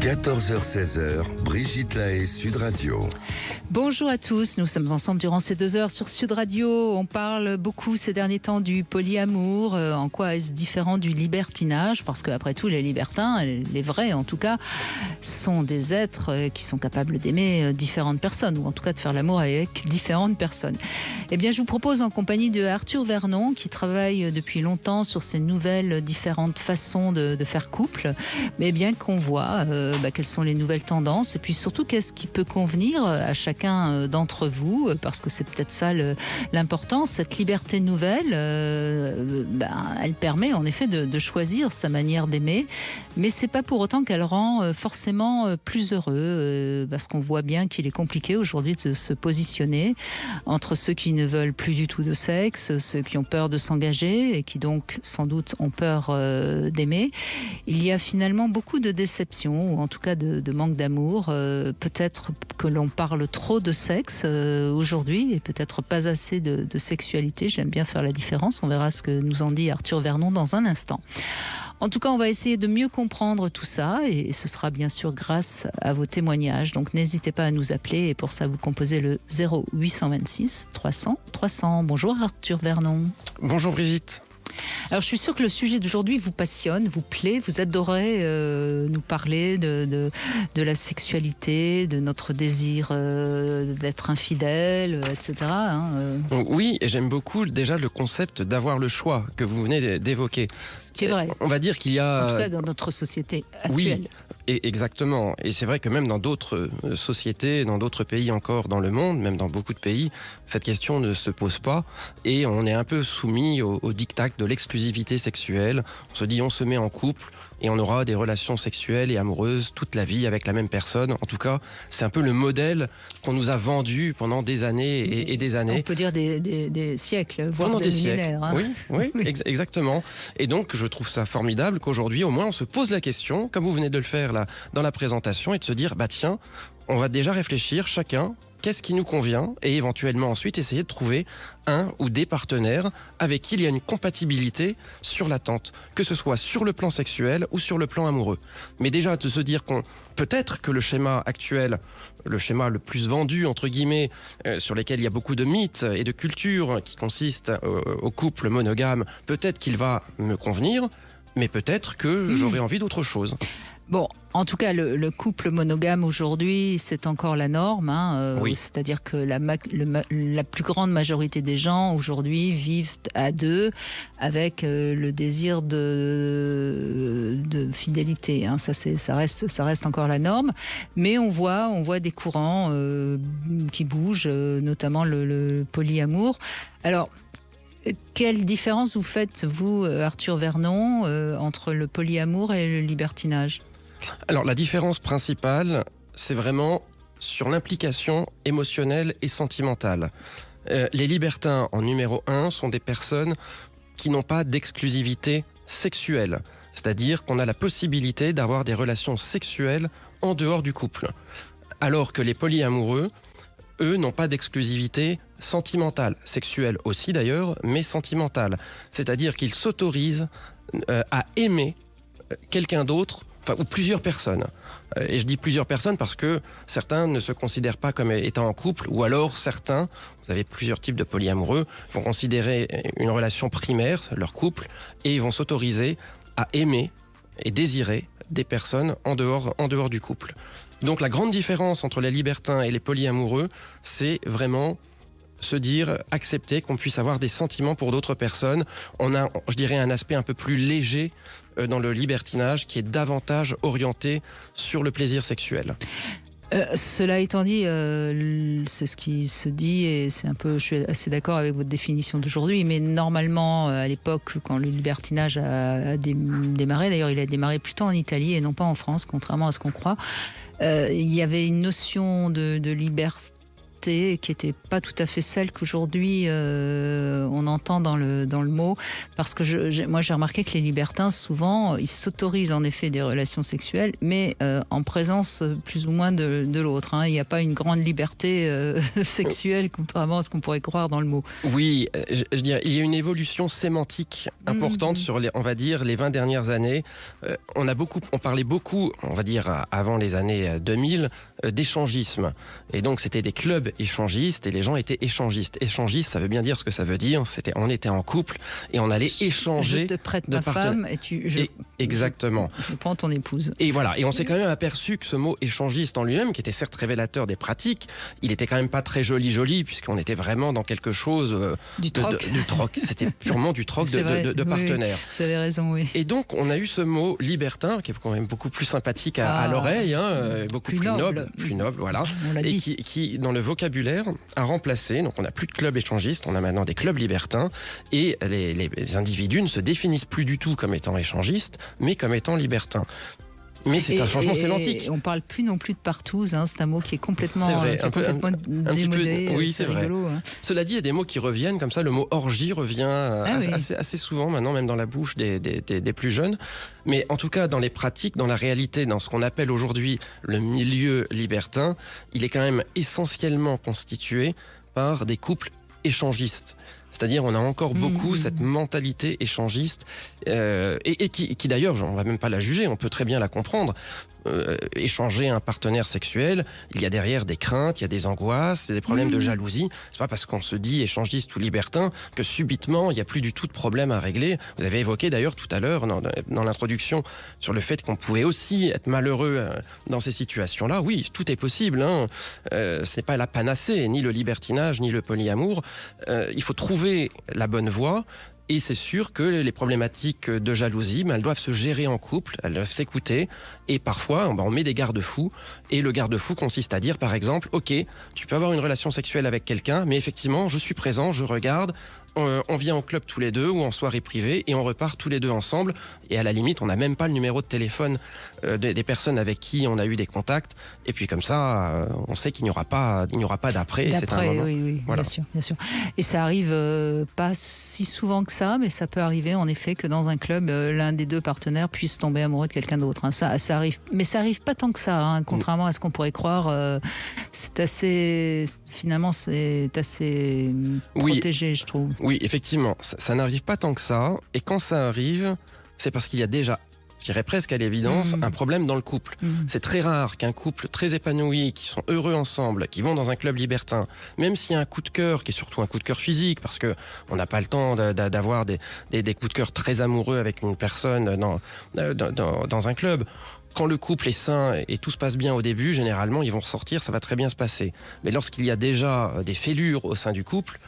14h-16h, Brigitte Lahaie, Sud Radio. Bonjour à tous, nous sommes ensemble durant ces 2 heures sur Sud Radio. On parle beaucoup ces derniers temps du polyamour. En quoi est-ce différent du libertinage? Parce qu'après tout, les libertins, les vrais en tout cas, sont des êtres qui sont capables d'aimer différentes personnes, ou en tout cas de faire l'amour avec différentes personnes. Eh bien, je vous propose en compagnie de Arthur Vernon, qui travaille depuis longtemps sur ces nouvelles différentes façons de faire couple, mais bien qu'on voit quelles sont les nouvelles tendances, et puis surtout qu'est-ce qui peut convenir à chacun d'entre vous, parce que c'est peut-être ça l'important. Cette liberté nouvelle, elle permet en effet de choisir sa manière d'aimer, mais c'est pas pour autant qu'elle rend forcément plus heureux, parce qu'on voit bien qu'il est compliqué aujourd'hui de se positionner entre ceux qui ne veulent plus du tout de sexe, ceux qui ont peur de s'engager et qui donc sans doute ont peur d'aimer. Il y a finalement beaucoup de déceptions, ou en tout cas de manque d'amour. Peut-être que l'on parle trop de sexe aujourd'hui et peut-être pas assez de sexualité. J'aime bien faire la différence. On verra ce que nous en dit Arthur Vernon dans un instant. En tout cas, on va essayer de mieux comprendre tout ça et ce sera bien sûr grâce à vos témoignages. Donc n'hésitez pas à nous appeler et pour ça vous composez le 0826 300 300. Bonjour Arthur Vernon. Bonjour Brigitte. Alors je suis sûre que le sujet d'aujourd'hui vous passionne, vous plaît, vous adorez nous parler de la sexualité, de notre désir d'être infidèle, etc. Oui, et j'aime beaucoup déjà le concept d'avoir le choix que vous venez d'évoquer. Ce qui est vrai. On va dire qu'il y a... En tout cas dans notre société actuelle. Oui. Et exactement. Et c'est vrai que même dans d'autres sociétés, dans d'autres pays encore dans le monde, même dans beaucoup de pays, cette question ne se pose pas. Et on est un peu soumis au diktat de l'exclusivité sexuelle. On se dit on se met en couple et on aura des relations sexuelles et amoureuses toute la vie avec la même personne. En tout cas, c'est un peu le modèle qu'on nous a vendu pendant des années et des années. On peut dire des siècles, voire pendant des millénaires. Siècles. Oui, exactement. Et donc, je trouve ça formidable qu'aujourd'hui, au moins, on se pose la question, comme vous venez de le faire là, dans la présentation, et de se dire, tiens, on va déjà réfléchir chacun, qu'est-ce qui nous convient, et éventuellement ensuite essayer de trouver un ou des partenaires avec qui il y a une compatibilité sur l'attente, que ce soit sur le plan sexuel ou sur le plan amoureux. Mais déjà de se dire qu'on peut-être que le schéma actuel, le schéma le plus vendu entre guillemets, sur lesquels il y a beaucoup de mythes et de cultures qui consistent au couple monogame, peut-être qu'il va me convenir, mais peut-être que j'aurai envie d'autre chose. Bon, en tout cas, le couple monogame aujourd'hui, c'est encore la norme. Oui. C'est-à-dire que la plus grande majorité des gens aujourd'hui vivent à deux avec le désir de fidélité. Ça reste encore la norme. Mais on voit des courants qui bougent, notamment le polyamour. Alors, quelle différence vous faites, vous, Arthur Vernon, entre le polyamour et le libertinage ? Alors la différence principale, c'est vraiment sur l'implication émotionnelle et sentimentale. Les libertins en numéro 1 sont des personnes qui n'ont pas d'exclusivité sexuelle. C'est-à-dire qu'on a la possibilité d'avoir des relations sexuelles en dehors du couple. Alors que les polyamoureux, eux, n'ont pas d'exclusivité sentimentale, sexuelle aussi d'ailleurs, mais sentimentale. C'est-à-dire qu'ils s'autorisent à aimer quelqu'un d'autre, ou plusieurs personnes. Et je dis plusieurs personnes parce que certains ne se considèrent pas comme étant en couple, ou alors certains, vous avez plusieurs types de polyamoureux, vont considérer une relation primaire, leur couple, et vont s'autoriser à aimer et désirer des personnes en dehors du couple. Donc la grande différence entre les libertins et les polyamoureux, c'est vraiment se dire, accepter qu'on puisse avoir des sentiments pour d'autres personnes. On a, je dirais, un aspect un peu plus léger dans le libertinage qui est davantage orienté sur le plaisir sexuel. Cela étant dit, c'est ce qui se dit et je suis assez d'accord avec votre définition d'aujourd'hui, mais normalement, à l'époque, quand le libertinage a démarré, d'ailleurs il a démarré plutôt en Italie et non pas en France, contrairement à ce qu'on croit, il y avait une notion de liberté liberté qui n'était pas tout à fait celle qu'aujourd'hui on entend dans le mot. Parce que moi j'ai remarqué que les libertins, souvent, ils s'autorisent en effet des relations sexuelles, mais en présence plus ou moins de l'autre. Hein. Il n'y a pas une grande liberté sexuelle, contrairement à ce qu'on pourrait croire dans le mot. Oui, je dirais, il y a une évolution sémantique importante sur les 20 dernières années. On parlait beaucoup, on va dire avant les années 2000, d'échangisme. Et donc c'était des clubs échangistes et les gens étaient échangistes. Échangiste, ça veut bien dire ce que ça veut dire. On était en couple et on allait échanger. Je te prête ma femme et exactement. Je prends ton épouse. Et voilà. Et on s'est quand même aperçu que ce mot échangiste en lui-même, qui était certes révélateur des pratiques, il était quand même pas très joli, puisqu'on était vraiment dans quelque chose du troc. C'était purement du troc de partenaires. Oui, vous avez raison, oui. Et donc on a eu ce mot libertin, qui est quand même beaucoup plus sympathique à l'oreille, beaucoup plus noble, voilà, et qui dans le vocabulaire a remplacé. Donc on n'a plus de clubs échangistes, on a maintenant des clubs libertins, et les individus ne se définissent plus du tout comme étant échangistes, mais comme étant libertins. Mais c'est un changement sémantique. On ne parle plus non plus de partouze, c'est un mot qui est complètement, démodé. Oui, c'est vrai. Rigolo, hein. Cela dit, il y a des mots qui reviennent, comme ça le mot orgie revient assez souvent maintenant, même dans la bouche des plus jeunes. Mais en tout cas, dans les pratiques, dans la réalité, dans ce qu'on appelle aujourd'hui le milieu libertin, il est quand même essentiellement constitué par des couples échangistes. C'est-à-dire, on a encore beaucoup cette mentalité échangiste et qui d'ailleurs, on ne va même pas la juger, on peut très bien la comprendre. Échanger un partenaire sexuel, il y a derrière des craintes, il y a des angoisses, des problèmes de jalousie. C'est pas parce qu'on se dit échangiste ou libertin que subitement il n'y a plus du tout de problème à régler. Vous avez évoqué d'ailleurs tout à l'heure dans l'introduction sur le fait qu'on pouvait aussi être malheureux dans ces situations-là. Oui, tout est possible. Ce n'est pas la panacée, ni le libertinage, ni le polyamour. Il faut trouver la bonne voie. Et c'est sûr que les problématiques de jalousie, elles doivent se gérer en couple, elles doivent s'écouter. Et parfois, on met des garde-fous. Et le garde-fou consiste à dire, par exemple, OK, tu peux avoir une relation sexuelle avec quelqu'un, mais effectivement, je suis présent, je regarde. On vient au club tous les deux ou en soirée privée et on repart tous les deux ensemble. Et à la limite, on n'a même pas le numéro de téléphone des personnes avec qui on a eu des contacts. Et puis comme ça, on sait qu'il n'y aura pas d'après. C'est un moment. Oui, voilà. Bien sûr. Et ça arrive pas si souvent que ça, mais ça peut arriver en effet que dans un club, l'un des deux partenaires puisse tomber amoureux de quelqu'un d'autre. Ça arrive, mais ça arrive pas tant que ça. Contrairement à ce qu'on pourrait croire, c'est assez protégé, je trouve. Oui, effectivement, ça n'arrive pas tant que ça. Et quand ça arrive, c'est parce qu'il y a déjà, je dirais presque à l'évidence, un problème dans le couple. C'est très rare qu'un couple très épanoui, qui sont heureux ensemble, qui vont dans un club libertin, même s'il y a un coup de cœur, qui est surtout un coup de cœur physique, parce qu'on n'a pas le temps d'avoir des coups de cœur très amoureux avec une personne dans un club. Quand le couple est sain et tout se passe bien au début, généralement, ils vont ressortir, ça va très bien se passer. Mais lorsqu'il y a déjà des fêlures au sein du couple,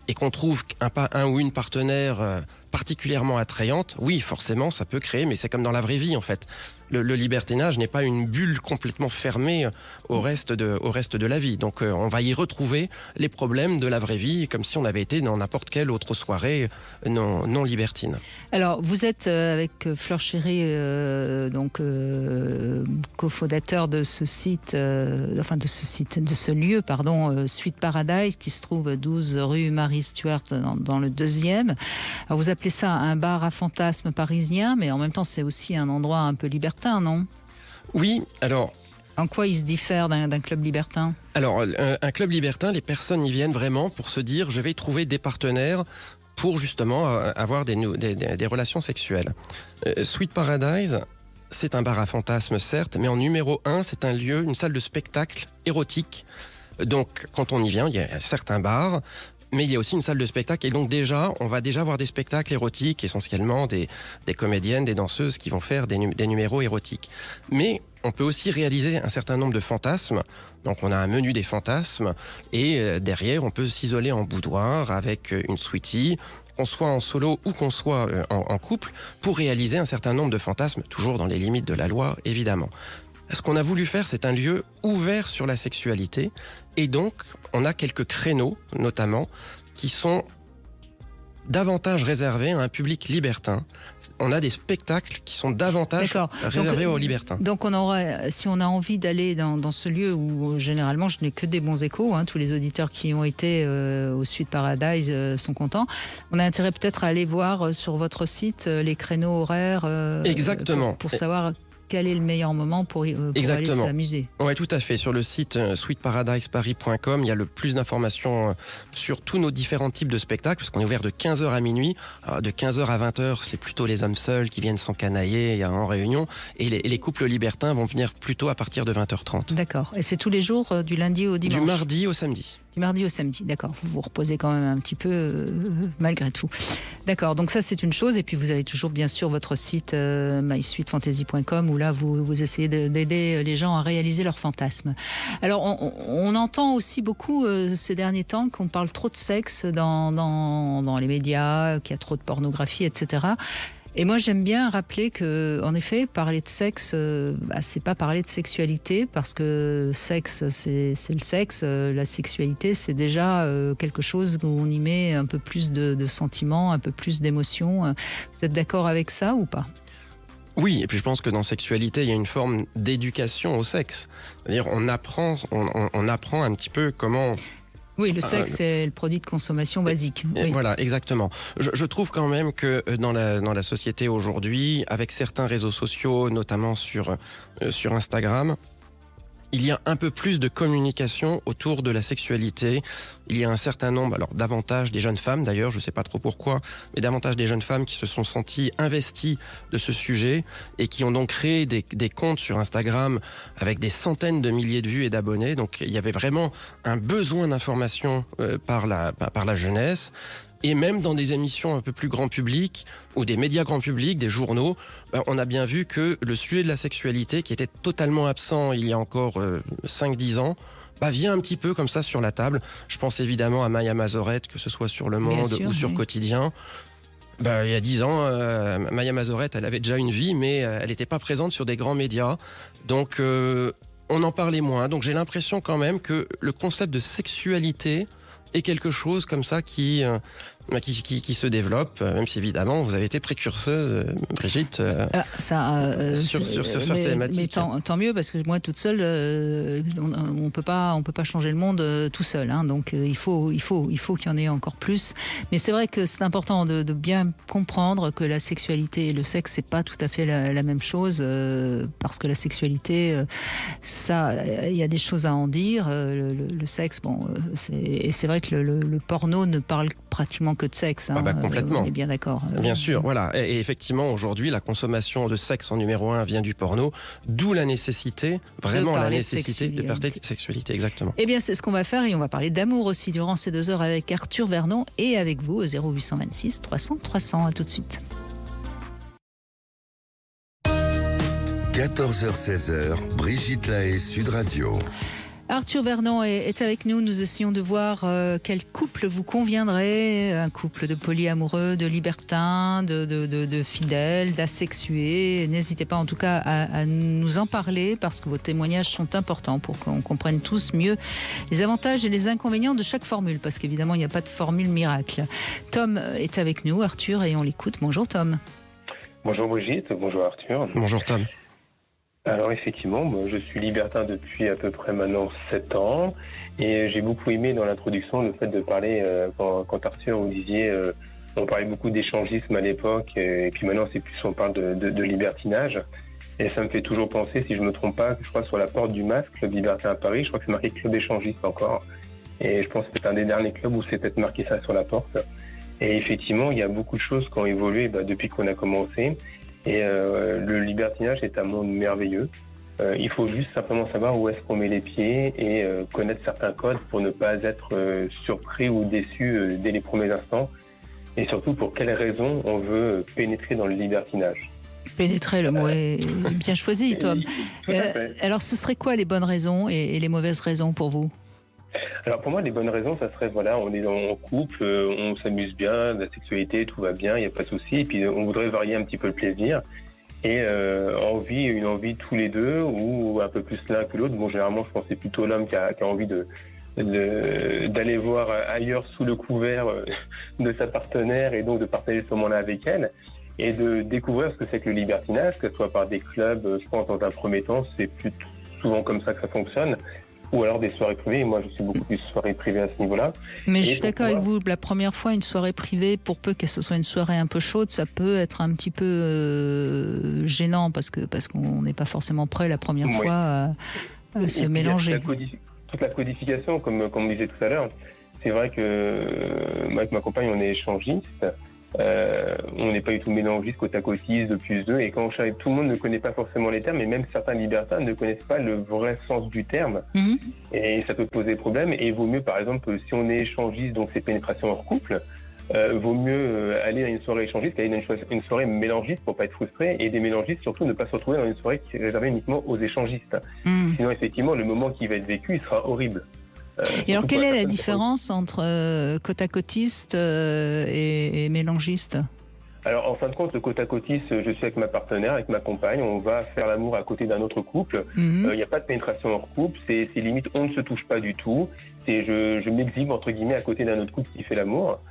et qu'on trouve un ou une partenaire particulièrement attrayante, oui, forcément, ça peut créer, mais c'est comme dans la vraie vie, en fait. Le libertinage n'est pas une bulle complètement fermée au reste de la vie. Donc, on va y retrouver les problèmes de la vraie vie, comme si on avait été dans n'importe quelle autre soirée non libertine. Alors, vous êtes avec Fleur Chéry, cofondateur de ce site, de ce lieu, Sweet Paradise, qui se trouve 12 rue Marie Stuart dans le 2e. Alors, vous appelez ça un bar à fantasmes parisien, mais en même temps, c'est aussi un endroit un peu libertin, non ? Oui, alors... En quoi il se diffère d'un club libertin ? Alors, un club libertin, les personnes y viennent vraiment pour se dire « je vais trouver des partenaires » pour justement avoir des relations sexuelles. Sweet Paradise, c'est un bar à fantasmes, certes, mais en numéro 1, c'est un lieu, une salle de spectacle érotique. Donc, quand on y vient, il y a certes un bar, mais il y a aussi une salle de spectacle. Et donc on va déjà voir des spectacles érotiques, essentiellement des comédiennes, des danseuses qui vont faire des numéros érotiques. Mais on peut aussi réaliser un certain nombre de fantasmes. Donc on a un menu des fantasmes et derrière on peut s'isoler en boudoir avec une sweetie, qu'on soit en solo ou qu'on soit en couple, pour réaliser un certain nombre de fantasmes, toujours dans les limites de la loi évidemment. Ce qu'on a voulu faire, c'est un lieu ouvert sur la sexualité et donc on a quelques créneaux notamment qui sont davantage réservé à un public libertin. On a des spectacles qui sont davantage réservés aux libertins. Donc si on a envie d'aller dans ce lieu où généralement je n'ai que des bons échos, tous les auditeurs qui ont été au Suite Paradise sont contents, on a intérêt peut-être à aller voir sur votre site les créneaux horaires Exactement. Pour savoir quel est le meilleur moment pour aller s'amuser. Oui, tout à fait. Sur le site suiteparadiseparis.com, il y a le plus d'informations sur tous nos différents types de spectacles, parce qu'on est ouvert de 15h à minuit. Alors, de 15h à 20h, c'est plutôt les hommes seuls qui viennent s'encanailler en réunion, et les couples libertins vont venir plutôt à partir de 20h30. D'accord. Et c'est tous les jours, du lundi au dimanche? Du mardi au samedi. Du mardi au samedi, d'accord. Vous vous reposez quand même un petit peu malgré tout. D'accord, donc ça c'est une chose. Et puis vous avez toujours bien sûr votre site mysuitefantasy.com où là vous essayez d'aider les gens à réaliser leurs fantasmes. Alors on entend aussi beaucoup ces derniers temps qu'on parle trop de sexe dans les médias, qu'il y a trop de pornographie, etc. Et moi, j'aime bien rappeler que, en effet, parler de sexe, c'est pas parler de sexualité, parce que sexe, c'est le sexe. La sexualité, c'est déjà quelque chose où on y met un peu plus de sentiments, un peu plus d'émotions. Vous êtes d'accord avec ça ou pas ? Oui, et puis je pense que dans sexualité, il y a une forme d'éducation au sexe. C'est-à-dire, on apprend un petit peu comment... Oui, le sexe, c'est le produit de consommation basique. Oui. Voilà, exactement. Je trouve quand même que dans la société aujourd'hui, avec certains réseaux sociaux, notamment sur Instagram, il y a un peu plus de communication autour de la sexualité. Il y a un certain nombre, alors davantage des jeunes femmes d'ailleurs, je ne sais pas trop pourquoi, mais davantage des jeunes femmes qui se sont senties investies de ce sujet et qui ont donc créé des comptes sur Instagram avec des centaines de milliers de vues et d'abonnés. Donc il y avait vraiment un besoin d'information par la jeunesse. Et même dans des émissions un peu plus grand public, ou des médias grand public, des journaux, on a bien vu que le sujet de la sexualité, qui était totalement absent il y a encore 5-10 ans, vient un petit peu comme ça sur la table. Je pense évidemment à Maya Mazorette, que ce soit sur Le Monde ou sur Quotidien. Il y a 10 ans, Maya Mazorette, elle avait déjà une vie, mais elle n'était pas présente sur des grands médias. Donc on en parlait moins. Donc j'ai l'impression quand même que le concept de sexualité est quelque chose comme ça qui se développe, même si évidemment vous avez été précurseuse, Brigitte, sur ces thématiques. Mais tant mieux, parce que moi toute seule, on peut pas changer le monde tout seul, donc il faut qu'il y en ait encore plus. Mais c'est vrai que c'est important de bien comprendre que la sexualité et le sexe, c'est pas tout à fait la même chose, parce que la sexualité, il y a des choses à en dire. Le sexe, c'est vrai que le porno ne parle pratiquement que de sexe. Complètement. On est bien d'accord. Bien sûr, voilà. Et effectivement, aujourd'hui, la consommation de sexe en numéro 1 vient du porno, d'où la nécessité, vraiment la nécessité de parler de sexualité, exactement. Eh bien, c'est ce qu'on va faire, et on va parler d'amour aussi durant ces 2 heures avec Arthur Vernon et avec vous au 0826 300 300. À tout de suite. 14h-16h, Brigitte Lahaie, Sud Radio. Arthur Vernon est avec nous. Nous essayons de voir quel couple vous conviendrait. Un couple de polyamoureux, de libertins, de fidèles, d'asexués. N'hésitez pas en tout cas à nous en parler, parce que vos témoignages sont importants pour qu'on comprenne tous mieux les avantages et les inconvénients de chaque formule, parce qu'évidemment il n'y a pas de formule miracle. Tom est avec nous, Arthur, et on l'écoute. Bonjour Tom. Bonjour Brigitte, bonjour Arthur. Bonjour Tom. Alors effectivement, je suis libertin depuis à peu près maintenant 7 ans, et j'ai beaucoup aimé dans l'introduction le fait de parler, quand Arthur vous disiez, on parlait beaucoup d'échangisme à l'époque, et puis maintenant c'est plus, on parle de libertinage, et ça me fait toujours penser, si je ne me trompe pas, je crois sur la porte du Masque, Club Libertin à Paris, je crois que c'est marqué Club échangiste encore, et je pense que c'est un des derniers clubs où c'est peut-être marqué ça sur la porte. Et effectivement, il y a beaucoup de choses qui ont évolué depuis qu'on a commencé. Et le libertinage est un monde merveilleux. Il faut juste simplement savoir où est-ce qu'on met les pieds et connaître certains codes pour ne pas être surpris ou déçu dès les premiers instants. Et surtout, pour quelles raisons on veut pénétrer dans le libertinage. Pénétrer, le mot est bien choisi, Tom. Alors, ce serait quoi les bonnes raisons et les mauvaises raisons pour vous ? Alors pour moi, les bonnes raisons, ça serait, on est en couple, on s'amuse bien, la sexualité, tout va bien, il n'y a pas de souci. Et puis on voudrait varier un petit peu le plaisir. Et une envie tous les deux, ou un peu plus l'un que l'autre. Bon, généralement, je pense que c'est plutôt l'homme qui a envie de d'aller voir ailleurs sous le couvert de sa partenaire et donc de partager ce moment-là avec elle et de découvrir ce que c'est que le libertinage, que ce soit par des clubs, je pense dans un premier temps, c'est plus souvent comme ça que ça fonctionne, ou alors des soirées privées. Moi, je suis beaucoup plus soirée privée à ce niveau-là. Mais je suis d'accord avec vous, la première fois, une soirée privée, pour peu que ce soit une soirée un peu chaude, ça peut être un petit peu gênant parce qu'on n'est pas forcément prêt la première fois à se mélanger. Toute la codification, comme on disait tout à l'heure, c'est vrai que moi, avec ma compagne, on est échangiste. On n'est pas du tout mélangiste, côte à côtiste, de plus deux. Et quand on cherche, tout le monde ne connaît pas forcément les termes, et même certains libertins ne connaissent pas le vrai sens du terme. Et ça peut poser problème. Et il vaut mieux, par exemple, si on est échangiste, donc c'est pénétration hors couple, vaut mieux aller à une soirée échangiste qu'aller dans une soirée mélangiste pour pas être frustré. Et des mélangistes, surtout, ne pas se retrouver dans une soirée qui est réservée uniquement aux échangistes. Sinon, effectivement, le moment qui va être vécu, il sera horrible. Et alors, quelle est la différence entre côte à côtiste et mélangiste ? Alors, en fin de compte, le côte à côtiste, je suis avec ma partenaire, avec ma compagne, on va faire l'amour à côté d'un autre couple. Il n'y a pas de pénétration hors couple, c'est limite, on ne se touche pas du tout. C'est je m'exhibe, entre guillemets, à côté d'un autre couple qui fait l'amour.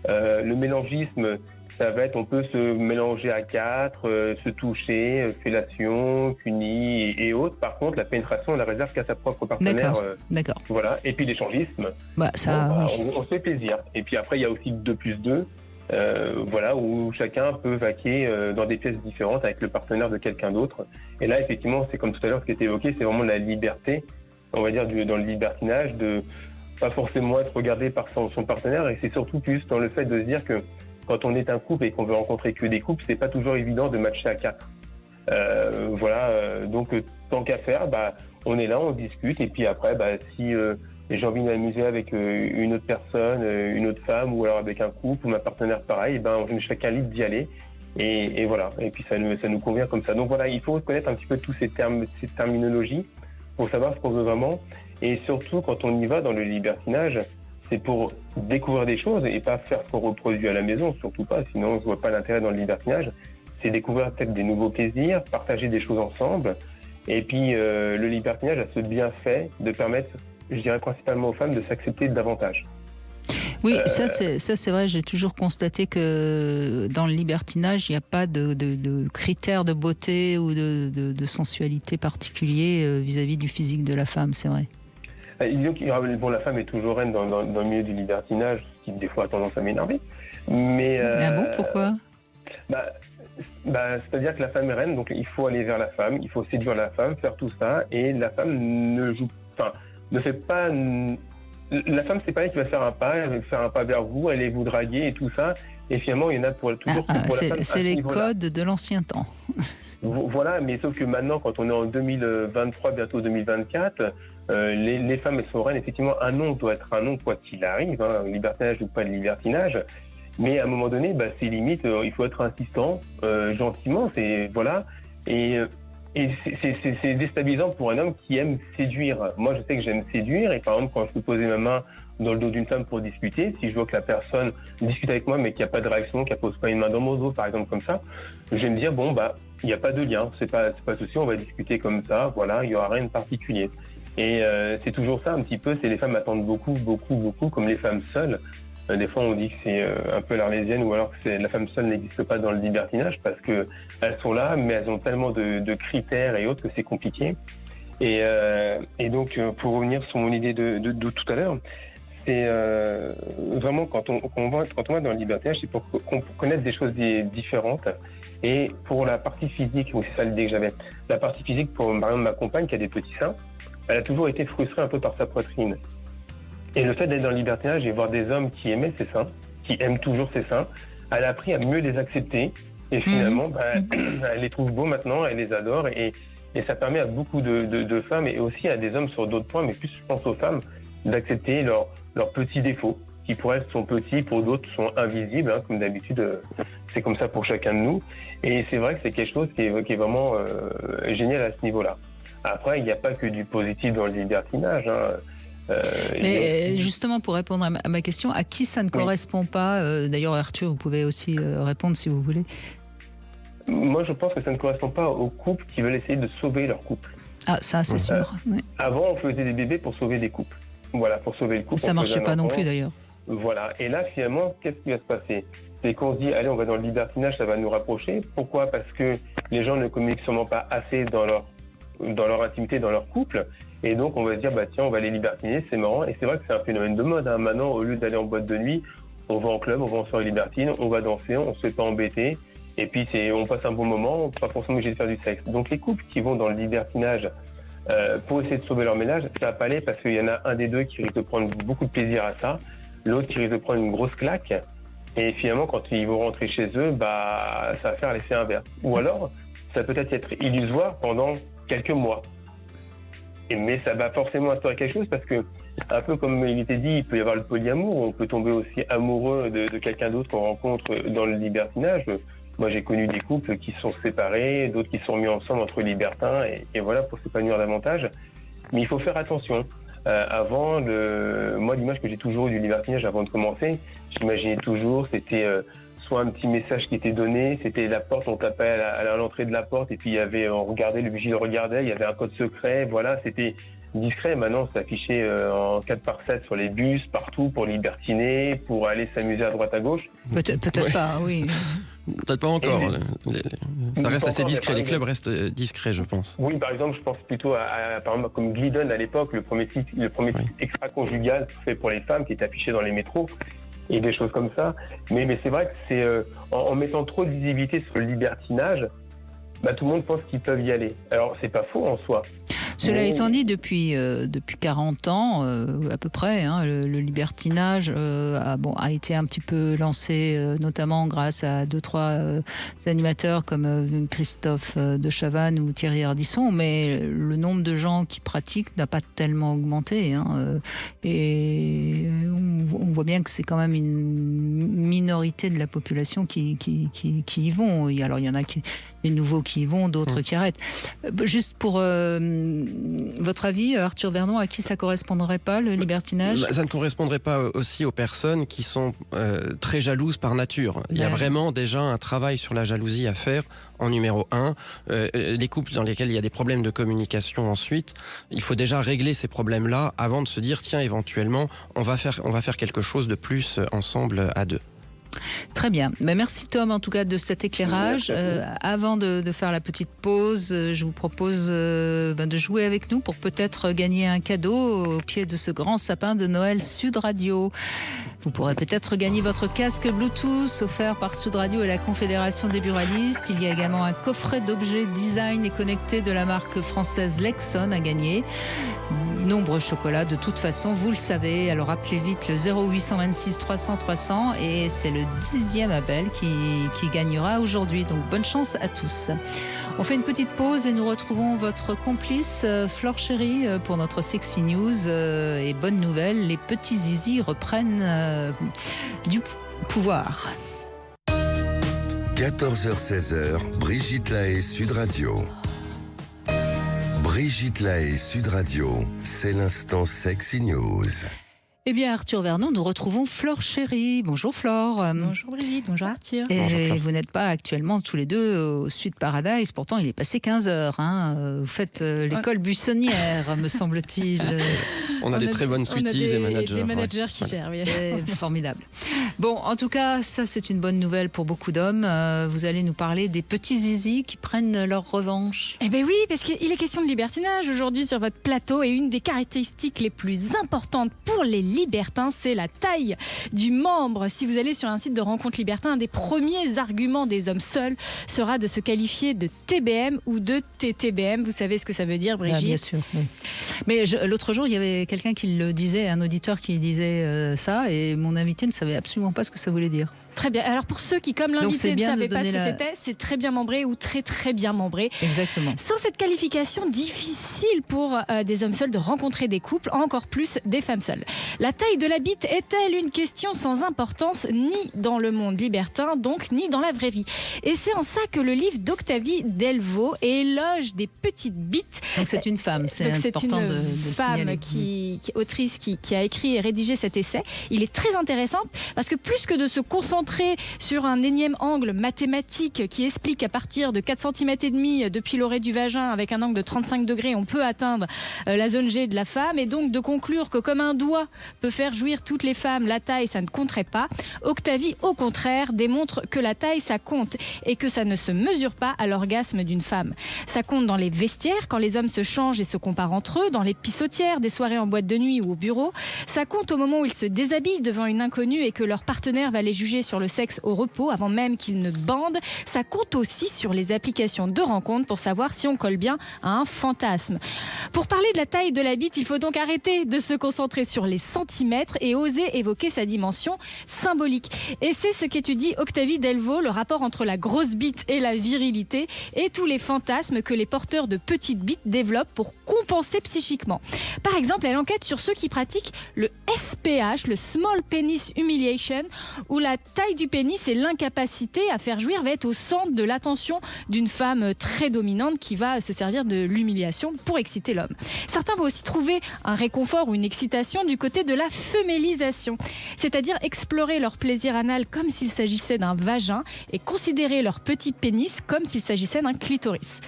Le mélangisme, ça va être, on peut se mélanger à quatre, se toucher, fellation, cunis et autres. Par contre, la pénétration, on la réserve qu'à sa propre partenaire. D'accord. Voilà. Et puis l'échangisme, on se fait plaisir. Et puis après, il y a aussi 2+2, voilà, où chacun peut vaquer dans des pièces différentes avec le partenaire de quelqu'un d'autre. Et là, effectivement, c'est comme tout à l'heure ce qui était évoqué, c'est vraiment la liberté, on va dire, dans le libertinage, de pas forcément être regardé par son partenaire. Et c'est surtout plus dans le fait de se dire que quand on est un couple et qu'on veut rencontrer que des couples, c'est pas toujours évident de matcher à 4. Donc tant qu'à faire, on est là, on discute, et puis après, si j'ai envie de m'amuser avec une autre personne, une autre femme, ou alors avec un couple ou ma partenaire pareil, on est chacun libre d'y aller, et voilà. Et puis ça nous convient comme ça. Donc voilà, il faut connaître un petit peu tous ces termes, ces terminologies, pour savoir ce qu'on veut vraiment, et surtout quand on y va dans le libertinage, c'est pour découvrir des choses et pas faire ce qu'on reproduit à la maison, surtout pas, sinon je vois pas l'intérêt dans le libertinage. C'est découvrir peut-être des nouveaux plaisirs, partager des choses ensemble. Et puis le libertinage a ce bienfait de permettre, je dirais principalement aux femmes, de s'accepter davantage. Oui, ça c'est vrai, j'ai toujours constaté que dans le libertinage, il n'y a pas de critères de beauté ou de sensualité particuliers vis-à-vis du physique de la femme, c'est vrai. Bon, la femme est toujours reine dans le milieu du libertinage, ce qui des fois a tendance à m'énerver. Mais bon, pourquoi ? C'est-à-dire que la femme est reine, donc il faut aller vers la femme, il faut séduire la femme, faire tout ça, et la femme ne fait pas. La femme, c'est pas elle qui va faire un pas, elle va faire un pas vers vous, elle allait vous draguer et tout ça, et finalement il y en a toujours pour la femme. C'est les codes de l'ancien temps. Voilà, mais sauf que maintenant, quand on est en 2023, bientôt 2024, les femmes, elles sont reines. Effectivement, un nom doit être un nom quoi qu'il arrive, libertinage ou pas de libertinage. Mais à un moment donné, c'est limite, il faut être insistant, gentiment, voilà. Et c'est déstabilisant pour un homme qui aime séduire. Moi, je sais que j'aime séduire, et par exemple, quand je peux poser ma main dans le dos d'une femme pour discuter, si je vois que la personne discute avec moi mais qu'il n'y a pas de réaction, qu'elle pose pas une main dans mon dos par exemple comme ça, je vais me dire il n'y a pas de lien, c'est pas souci, on va discuter comme ça, voilà, il n'y aura rien de particulier. Et c'est toujours ça un petit peu, c'est les femmes attendent beaucoup, comme les femmes seules. Des fois on dit que c'est un peu l'arlésienne, ou alors que la femme seule n'existe pas dans le libertinage, parce que elles sont là, mais elles ont tellement de critères et autres que c'est compliqué. Et donc pour revenir sur mon idée de tout à l'heure, c'est vraiment quand on va dans le libertinage, c'est pour connaître des choses différentes. Et pour la partie physique, c'est ça l'idée que j'avais. La partie physique, pour par exemple ma compagne qui a des petits seins, elle a toujours été frustrée un peu par sa poitrine. Et le fait d'être dans le libertinage et voir des hommes qui aimaient ses seins, qui aiment toujours ses seins, elle a appris à mieux les accepter. Et finalement, elle les trouve beaux maintenant, elle les adore. Et ça permet à beaucoup de femmes, et aussi à des hommes sur d'autres points, mais plus je pense aux femmes, d'accepter leurs petits défauts, qui pour elles sont petits, pour d'autres sont invisibles, comme d'habitude, c'est comme ça pour chacun de nous. Et c'est vrai que c'est quelque chose qui est vraiment génial à ce niveau-là. Après, il n'y a pas que du positif dans le libertinage. Mais justement, pour répondre à ma question, à qui ça ne correspond pas D'ailleurs, Arthur, vous pouvez aussi répondre si vous voulez. Moi, je pense que ça ne correspond pas aux couples qui veulent essayer de sauver leur couple. Ah, ça, c'est sûr. Oui. Avant, on faisait des bébés pour sauver des couples. Voilà, pour sauver le couple. Ça marchait pas non plus d'ailleurs. Voilà. Et là, finalement, qu'est-ce qui va se passer? C'est qu'on se dit, allez, on va dans le libertinage, ça va nous rapprocher. Pourquoi? Parce que les gens ne communiquent sûrement pas assez dans leur intimité, dans leur couple. Et donc, on va se dire, bah tiens, on va les libertiner, c'est marrant. Et c'est vrai que c'est un phénomène de mode. Hein. Maintenant, au lieu d'aller en boîte de nuit, on va en club, on va en soirée libertine, on va danser, on se fait pas embêter. Et puis, on passe un bon moment, pas forcément obligé de faire du sexe. Donc, les couples qui vont dans le libertinage pour essayer de sauver leur ménage, ça va pas aller parce qu'il y en a un des deux qui risque de prendre beaucoup de plaisir à ça. L'autre qui risque de prendre une grosse claque, et finalement, quand ils vont rentrer chez eux, bah, ça va faire l'effet inverse. Ou alors, ça peut être illusoire pendant quelques mois. Mais ça va forcément instaurer quelque chose parce que, un peu comme il était dit, il peut y avoir le polyamour, on peut tomber aussi amoureux de quelqu'un d'autre qu'on rencontre dans le libertinage. Moi, j'ai connu des couples qui se sont séparés, d'autres qui se sont mis ensemble entre libertins, et voilà, pour s'épanouir davantage. Mais il faut faire attention. Moi, l'image que j'ai toujours eue du libertinage avant de commencer, j'imaginais toujours, c'était soit un petit message qui était donné, c'était la porte, on tapait à l'entrée de la porte, et puis on regardait, le vigile regardait, il y avait un code secret, voilà, c'était discret. Maintenant, c'est affiché en 4x7 sur les bus, partout, pour libertiner, pour aller s'amuser à droite à gauche. Peut-être pas, oui. Peut-être pas encore. Ça reste assez discret. Exemple, les clubs restent discrets, je pense. Oui, par exemple, je pense plutôt par exemple, comme Glidden à l'époque, le premier site extra-conjugal fait pour les femmes qui est affiché dans les métros et des choses comme ça. Mais c'est vrai que c'est en mettant trop de visibilité sur le libertinage, bah, tout le monde pense qu'ils peuvent y aller. Alors, c'est pas faux en soi. Cela étant dit, depuis 40 ans, à peu près, hein, le libertinage a été un petit peu lancé, notamment grâce à 2-3 animateurs comme Christophe de Chavannes ou Thierry Ardisson, mais le nombre de gens qui pratiquent n'a pas tellement augmenté. Hein, et on voit bien que c'est quand même une minorité de la population qui y vont. Alors, il y en a des nouveaux qui y vont, d'autres qui arrêtent. Juste pour votre avis, Arthur Vernon, à qui ça correspondrait pas, le libertinage? Ça ne correspondrait pas aussi aux personnes qui sont très jalouses par nature. Il y a vraiment déjà un travail sur la jalousie à faire en numéro 1. Les couples dans lesquels il y a des problèmes de communication ensuite, il faut déjà régler ces problèmes-là avant de se dire, tiens, éventuellement, on va faire quelque chose de plus ensemble à deux. Très bien. Merci Tom en tout cas de cet éclairage. Avant de faire la petite pause, je vous propose de jouer avec nous pour peut-être gagner un cadeau au pied de ce grand sapin de Noël Sud Radio. Vous pourrez peut-être gagner votre casque Bluetooth offert par Sud Radio et la Confédération des buralistes. Il y a également un coffret d'objets design et connectés de la marque française Lexon à gagner. Nombreux chocolats de toute façon, vous le savez. Alors appelez vite le 0826 300 300 et c'est le 10e appel qui gagnera aujourd'hui. Donc bonne chance à tous. On fait une petite pause et nous retrouvons votre complice Flore Chéri pour notre Sexy News. Et bonne nouvelle, les petits zizi reprennent du pouvoir. 14h-16h, Brigitte Lahaie, Sud Radio. Brigitte Lahaie, Sud Radio, c'est l'instant Sexy News. Eh bien, Arthur Vernon, nous retrouvons Flore Chéri. Bonjour Flore. Bonjour Brigitte, bonjour Arthur. Et bonjour, vous n'êtes pas actuellement tous les deux au Sud Paradise, pourtant il est passé 15 heures. Hein. Vous faites l'école buissonnière, me semble-t-il. On a des très bonnes sweeties et managers. Des managers qui gèrent, oui. Formidable. Bon, en tout cas, ça c'est une bonne nouvelle pour beaucoup d'hommes. Vous allez nous parler des petits zizi qui prennent leur revanche. Eh bien oui, parce qu'il est question de libertinage aujourd'hui sur votre plateau et une des caractéristiques les plus importantes pour les libertins, c'est la taille du membre. Si vous allez sur un site de rencontre libertin, un des premiers arguments des hommes seuls sera de se qualifier de TBM ou de TTBM. Vous savez ce que ça veut dire, Brigitte? Bien sûr. Oui. Mais l'autre jour, il y avait quelqu'un qui le disait, un auditeur qui disait ça, et mon invité ne savait absolument pas ce que ça voulait dire. Très bien. Alors pour ceux qui, comme l'invité, ne savaient pas ce que c'était, c'est très bien membré ou très très bien membré. Exactement. Sans cette qualification, difficile pour des hommes seuls de rencontrer des couples, encore plus des femmes seules. La taille de la bite est-elle une question sans importance, ni dans le monde libertin, donc ni dans la vraie vie? Et c'est en ça que le livre d'Octavie Delvaux éloge des petites bites. Donc c'est une femme, c'est important de le signaler. Autrice qui a écrit et rédigé cet essai. Il est très intéressant parce que plus que de se concentrer concentré sur un énième angle mathématique qui explique qu'à partir de 4 cm et demi depuis l'oreille du vagin, avec un angle de 35 degrés, on peut atteindre la zone G de la femme, et donc de conclure que comme un doigt peut faire jouir toutes les femmes, la taille, ça ne compterait pas. Octavie, au contraire, démontre que la taille, ça compte et que ça ne se mesure pas à l'orgasme d'une femme. Ça compte dans les vestiaires, quand les hommes se changent et se comparent entre eux, dans les pissotières, des soirées en boîte de nuit ou au bureau. Ça compte au moment où ils se déshabillent devant une inconnue et que leur partenaire va les juger sur le sexe au repos avant même qu'ils ne bandent. Ça compte aussi sur les applications de rencontres pour savoir si on colle bien à un fantasme. Pour parler de la taille de la bite, il faut donc arrêter de se concentrer sur les centimètres et oser évoquer sa dimension symbolique. Et c'est ce qu'étudie Octavie Delvaux, le rapport entre la grosse bite et la virilité et tous les fantasmes que les porteurs de petites bites développent pour compenser psychiquement. Par exemple, elle enquête sur ceux qui pratiquent le SPH, le Small Penis Humiliation, où la taille du pénis et l'incapacité à faire jouir va être au centre de l'attention d'une femme très dominante qui va se servir de l'humiliation pour exciter l'homme. Certains vont aussi trouver un réconfort ou une excitation du côté de la femélisation, c'est-à-dire explorer leur plaisir anal comme s'il s'agissait d'un vagin et considérer leur petit pénis comme s'il s'agissait d'un clitoris.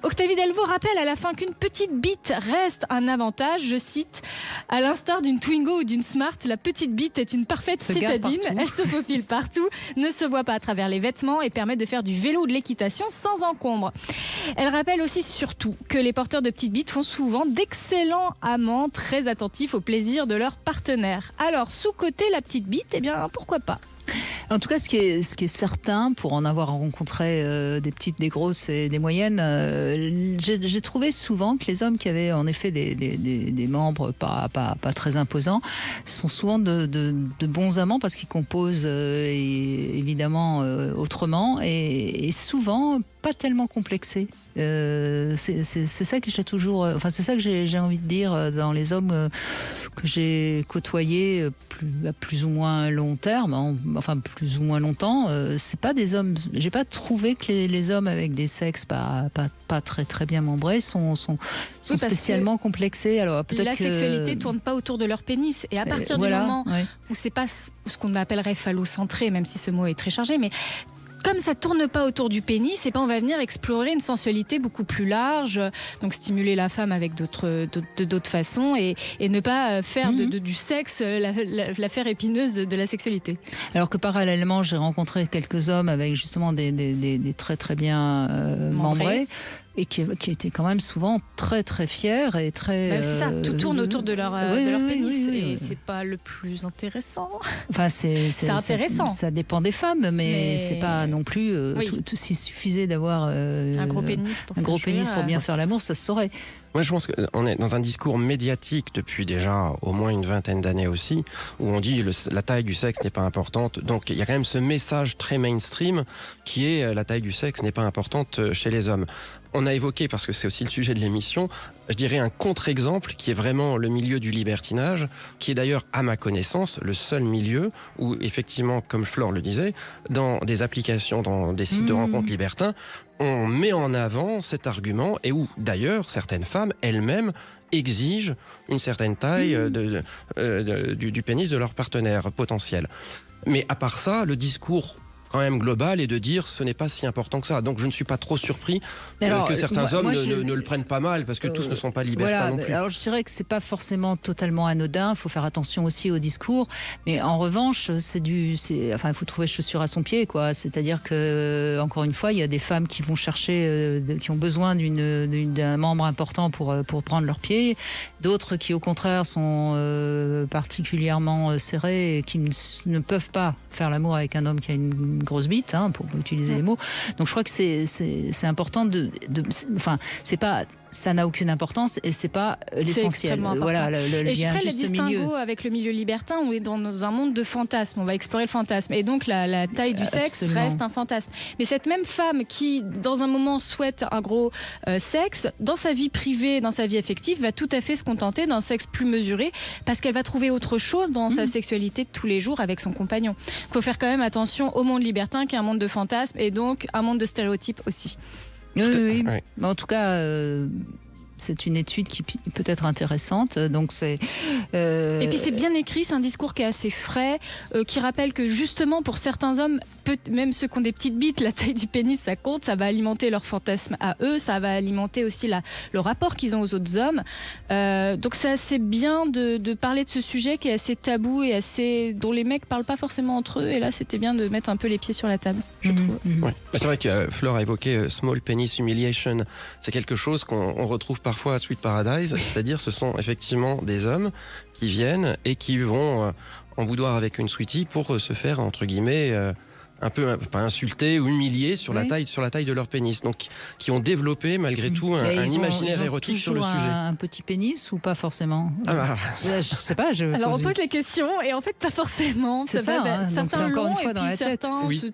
Octavie Delvaux rappelle à la fin qu'une petite bite reste un avantage, je cite, « À l'instar d'une Twingo ou d'une Smart, la petite bite est une parfaite citadine, elle se faufile partout, ne se voit pas à travers les vêtements et permet de faire du vélo ou de l'équitation sans encombre. » Elle rappelle aussi surtout que les porteurs de petites bites font souvent d'excellents amants très attentifs au plaisir de leur partenaire. Alors, sous-côté la petite bite, eh bien, pourquoi pas ? En tout cas, ce qui est certain, pour en avoir rencontré des petites, des grosses et des moyennes, j'ai trouvé souvent que les hommes qui avaient en effet des membres pas très imposants sont souvent de bons amants parce qu'ils composent évidemment autrement et souvent pas tellement complexés. C'est ça que j'ai toujours, enfin c'est ça que j'ai envie de dire dans les hommes que j'ai côtoyés à plus ou moins long terme, enfin plus ou moins longtemps. C'est pas des hommes. J'ai pas trouvé que les hommes avec des sexes pas très bien membrés sont spécialement complexés. Alors peut-être la sexualité tourne pas autour de leur pénis et à partir du moment où c'est pas ce qu'on appellerait phallocentré, même si ce mot est très chargé, mais comme ça tourne pas autour du pénis, et on va venir explorer une sensualité beaucoup plus large, donc stimuler la femme avec d'autres façons et ne pas faire du sexe l'affaire épineuse de la sexualité. Alors que parallèlement, j'ai rencontré quelques hommes avec justement des très très bien membrés. Et qui étaient quand même souvent très très fiers et très. C'est ça, tout tourne autour de leur pénis et c'est pas le plus intéressant. Enfin, c'est intéressant. Ça dépend des femmes, mais c'est pas non plus. S'il suffisait d'avoir un gros pénis pour bien faire l'amour, ça se saurait. Moi, je pense qu'on est dans un discours médiatique depuis déjà au moins une vingtaine d'années aussi, où on dit la taille du sexe n'est pas importante. Donc, il y a quand même ce message très mainstream qui est la taille du sexe n'est pas importante chez les hommes. On a évoqué, parce que c'est aussi le sujet de l'émission, je dirais un contre-exemple qui est vraiment le milieu du libertinage, qui est d'ailleurs, à ma connaissance, le seul milieu où, effectivement, comme Flore le disait, dans des applications, dans des sites de rencontres libertins, on met en avant cet argument et où, d'ailleurs, certaines femmes elles-mêmes exigent une certaine taille du pénis de leur partenaire potentiel. Mais à part ça, le discours quand même global est de dire ce n'est pas si important que ça. Donc je ne suis pas trop surpris que certains hommes ne le prennent pas mal parce que tous ne sont pas libertins non plus. Alors je dirais que c'est pas forcément totalement anodin, il faut faire attention aussi au discours, mais en revanche il faut trouver chaussure à son pied, quoi. C'est-à-dire que encore une fois, il y a des femmes qui vont chercher, qui ont besoin d'un membre important pour prendre leur pied, d'autres qui au contraire sont particulièrement serrés et qui ne peuvent pas faire l'amour avec un homme qui a une grosse bite, pour utiliser les mots. Donc je crois que c'est important c'est pas, ça n'a aucune importance et c'est pas l'essentiel. Voilà, et je ferai le distinguo avec le milieu libertin, où on est dans un monde de fantasmes, on va explorer le fantasme et donc la taille du sexe reste un fantasme. Mais cette même femme qui dans un moment souhaite un gros sexe, dans sa vie privée, dans sa vie affective, va tout à fait se contenter d'un sexe plus mesuré parce qu'elle va trouver autre chose dans sa sexualité de tous les jours avec son compagnon. Il faut faire quand même attention au monde libertin qui est un monde de fantasmes et donc un monde de stéréotypes aussi. Oui. Mais en tout cas, c'est une étude qui peut être intéressante. Donc c'est. Et puis c'est bien écrit, c'est un discours qui est assez frais, qui rappelle que justement pour certains hommes, même ceux qui ont des petites bites, la taille du pénis ça compte, ça va alimenter leur fantasme à eux, ça va alimenter aussi le rapport qu'ils ont aux autres hommes. Donc c'est assez bien de parler de ce sujet qui est assez tabou et dont les mecs parlent pas forcément entre eux. Et là c'était bien de mettre un peu les pieds sur la table, je trouve. Ouais. C'est vrai que Flore a évoqué Small Penis Humiliation. C'est quelque chose qu'on retrouve parfois à Sweet Paradise, c'est-à-dire ce sont effectivement des hommes qui viennent et qui vont en boudoir avec une sweetie pour se faire, entre guillemets, un peu pas insulter ou humilier sur la taille de leur pénis. Donc qui ont développé malgré tout un imaginaire érotique sur le sujet. Un petit pénis ou pas forcément? Je sais pas. Alors on pose les questions et en fait pas forcément. C'est ça, hein, donc c'est encore une fois dans la tête.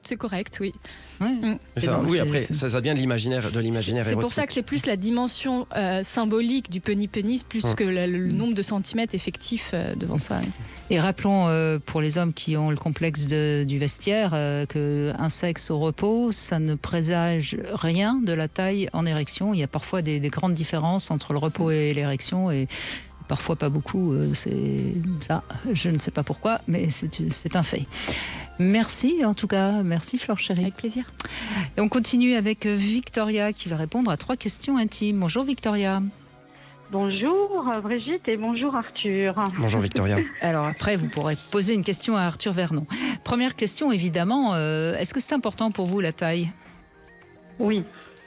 C'est correct, oui. Oui, après ça vient de l'imaginaire érotique. C'est pour ça que c'est plus la dimension symbolique du pénis plus que le nombre de centimètres effectifs devant soi. Et rappelons pour les hommes qui ont le complexe du vestiaire qu'un sexe au repos, ça ne présage rien de la taille en érection. Il y a parfois des grandes différences entre le repos et l'érection et parfois pas beaucoup. C'est ça, je ne sais pas pourquoi, mais c'est un fait. Merci en tout cas, merci Flore Chéri. Avec plaisir. Et on continue avec Victoria qui va répondre à 3 questions intimes. Bonjour Victoria. Bonjour Brigitte et bonjour Arthur. Bonjour Victoria. Alors après, vous pourrez poser une question à Arthur Vernon. Première question évidemment, est-ce que c'est important pour vous la taille? Oui.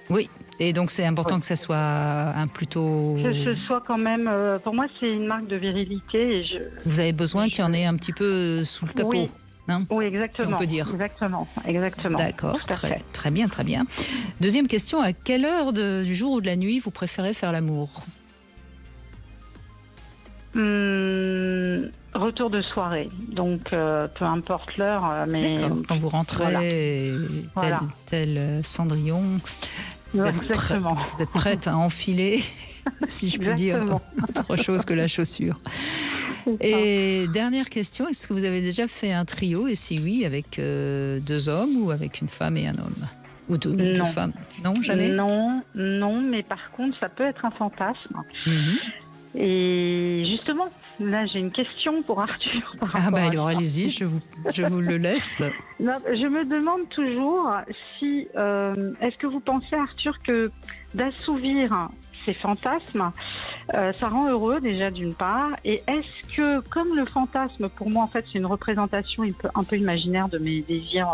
Oui, et donc c'est important que ça soit un plutôt... Que ce soit quand même, pour moi c'est une marque de virilité. Et vous avez besoin qu'il y en ait un petit peu sous le capot. Oui. Hein, oui, exactement. si on peut dire. Exactement. D'accord, très bien. Deuxième question, à quelle heure du jour ou de la nuit vous préférez faire l'amour? Retour de soirée, donc peu importe l'heure, mais... D'accord, quand vous rentrez, voilà. tel Cendrillon, vous êtes prête à enfiler, si je puis dire, autre chose que la chaussure. Et dernière question, est-ce que vous avez déjà fait un trio, et si oui, avec 2 hommes ou avec une femme et un homme? Ou deux femmes? Non, jamais? Non, mais par contre, ça peut être un fantasme. Et justement, là, j'ai une question pour Arthur. Alors allez-y, je vous le laisse. Non, je me demande toujours si, est-ce que vous pensez, Arthur, que d'assouvir ces fantasmes, ça rend heureux déjà d'une part, et est-ce que, comme le fantasme, pour moi, en fait, c'est une représentation un peu imaginaire de mes désirs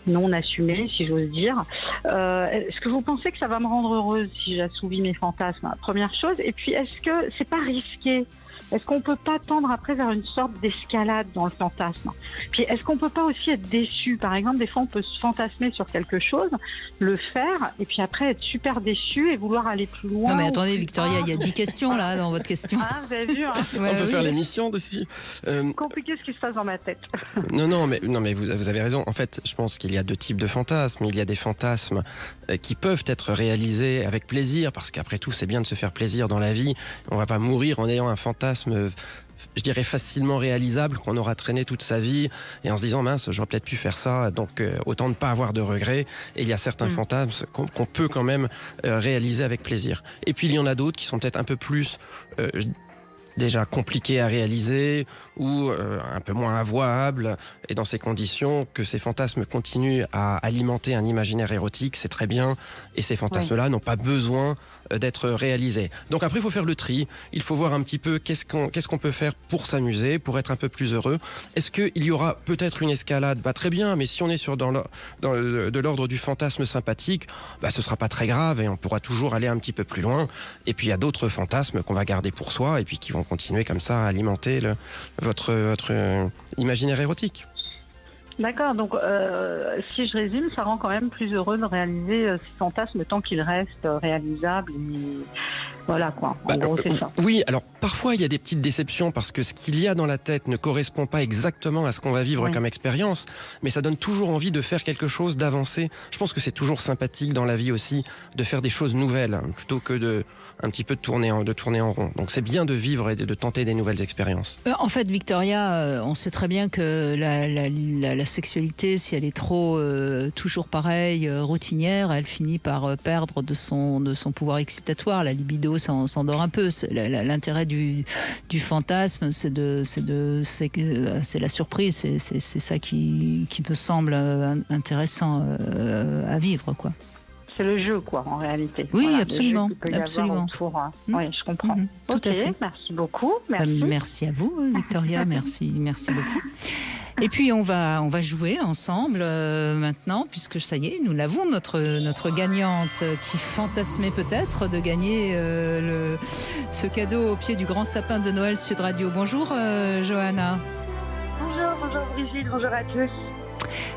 non assumés, si j'ose dire. Est-ce que vous pensez que ça va me rendre heureuse si j'assouvis mes fantasmes? Première chose. Et puis, est-ce que c'est pas risqué? Est-ce qu'on peut pas tendre après vers une sorte d'escalade dans le fantasme? Puis, est-ce qu'on peut pas aussi être déçu? Par exemple, des fois, on peut se fantasmer sur quelque chose, le faire, et puis après être super déçu et vouloir aller plus loin. Non mais attendez Victoria, il y a 10 questions là dans votre question. Vous avez vu, hein? On peut faire l'émission dessus. Compliqué ce qui se passe dans ma tête. Non, mais vous avez raison. En fait, je pense qu'il y a 2 types de fantasmes. Il y a des fantasmes qui peuvent être réalisés avec plaisir, parce qu'après tout, c'est bien de se faire plaisir dans la vie. On va pas mourir en ayant un fantasme, je dirais, facilement réalisable, qu'on aura traîné toute sa vie, et en se disant, mince, j'aurais peut-être pu faire ça, donc autant ne pas avoir de regrets. Et il y a certains fantasmes qu'on peut quand même réaliser avec plaisir. Et puis il y en a d'autres qui sont peut-être un peu plus... déjà compliqué à réaliser ou un peu moins avouable, et dans ces conditions que ces fantasmes continuent à alimenter un imaginaire érotique, c'est très bien, et ces fantasmes-là n'ont pas besoin d'être réalisés. Donc après, il faut faire le tri, il faut voir un petit peu qu'est-ce qu'on peut faire pour s'amuser, pour être un peu plus heureux. Est-ce qu'il y aura peut-être une escalade? Très bien, mais si on est de l'ordre du fantasme sympathique, ce sera pas très grave et on pourra toujours aller un petit peu plus loin. Et puis il y a d'autres fantasmes qu'on va garder pour soi et puis qui vont continuer comme ça à alimenter votre imaginaire érotique. D'accord, donc si je résume, ça rend quand même plus heureux de réaliser ces fantasmes tant qu'ils restent réalisables Voilà quoi, en gros c'est ça. Oui, alors parfois il y a des petites déceptions parce que ce qu'il y a dans la tête ne correspond pas exactement à ce qu'on va vivre comme expérience, mais ça donne toujours envie de faire quelque chose, d'avancer. Je pense que c'est toujours sympathique dans la vie aussi de faire des choses nouvelles plutôt que de un petit peu de tourner en rond. Donc c'est bien de vivre et de tenter des nouvelles expériences. En fait, Victoria, on sait très bien que la sexualité, si elle est trop toujours pareille, routinière, elle finit par perdre de son pouvoir excitatoire. La libido s'endort un peu. L'intérêt du fantasme, c'est la surprise. C'est ça qui me semble intéressant à vivre, quoi. C'est le jeu, quoi, en réalité. Oui, voilà, absolument. Absolument. Oui, je comprends. Tout à fait. Merci beaucoup. Merci. Merci à vous, Victoria. merci beaucoup. Et puis on va jouer ensemble maintenant, puisque ça y est, nous l'avons, notre gagnante qui fantasmait peut-être de gagner ce cadeau au pied du grand sapin de Noël Sud Radio. Bonjour Johanna. Bonjour Brigitte, bonjour à tous.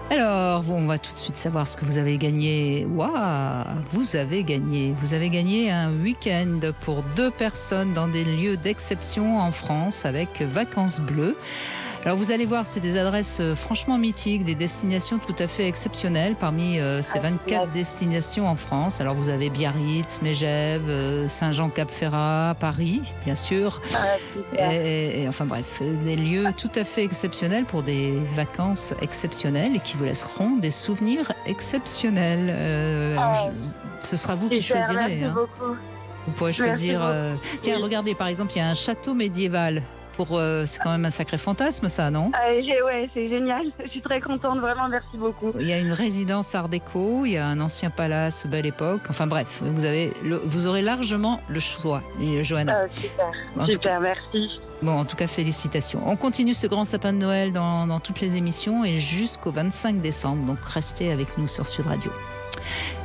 Alors, on va tout de suite savoir ce que vous avez gagné. Waouh, vous avez gagné un week-end pour 2 personnes dans des lieux d'exception en France avec Vacances Bleues. Alors vous allez voir, c'est des adresses franchement mythiques, des destinations tout à fait exceptionnelles parmi ces 24 destinations en France. Alors vous avez Biarritz, Megève, Saint-Jean-Cap-Ferrat, Paris, bien sûr. Et enfin bref, des lieux tout à fait exceptionnels pour des vacances exceptionnelles et qui vous laisseront des souvenirs exceptionnels. Ce sera vous qui choisirez. Merci beaucoup. Vous pourrez choisir... Tiens, regardez, par exemple, il y a un château médiéval. C'est quand même un sacré fantasme, ça, non ? Ouais, c'est génial. Je suis très contente, vraiment, merci beaucoup. Il y a une résidence art déco, il y a un ancien palace Belle Époque. Enfin bref, vous aurez largement le choix, Johanna. Super, merci. Bon, en tout cas, félicitations. On continue ce grand sapin de Noël dans toutes les émissions et jusqu'au 25 décembre. Donc restez avec nous sur Sud Radio.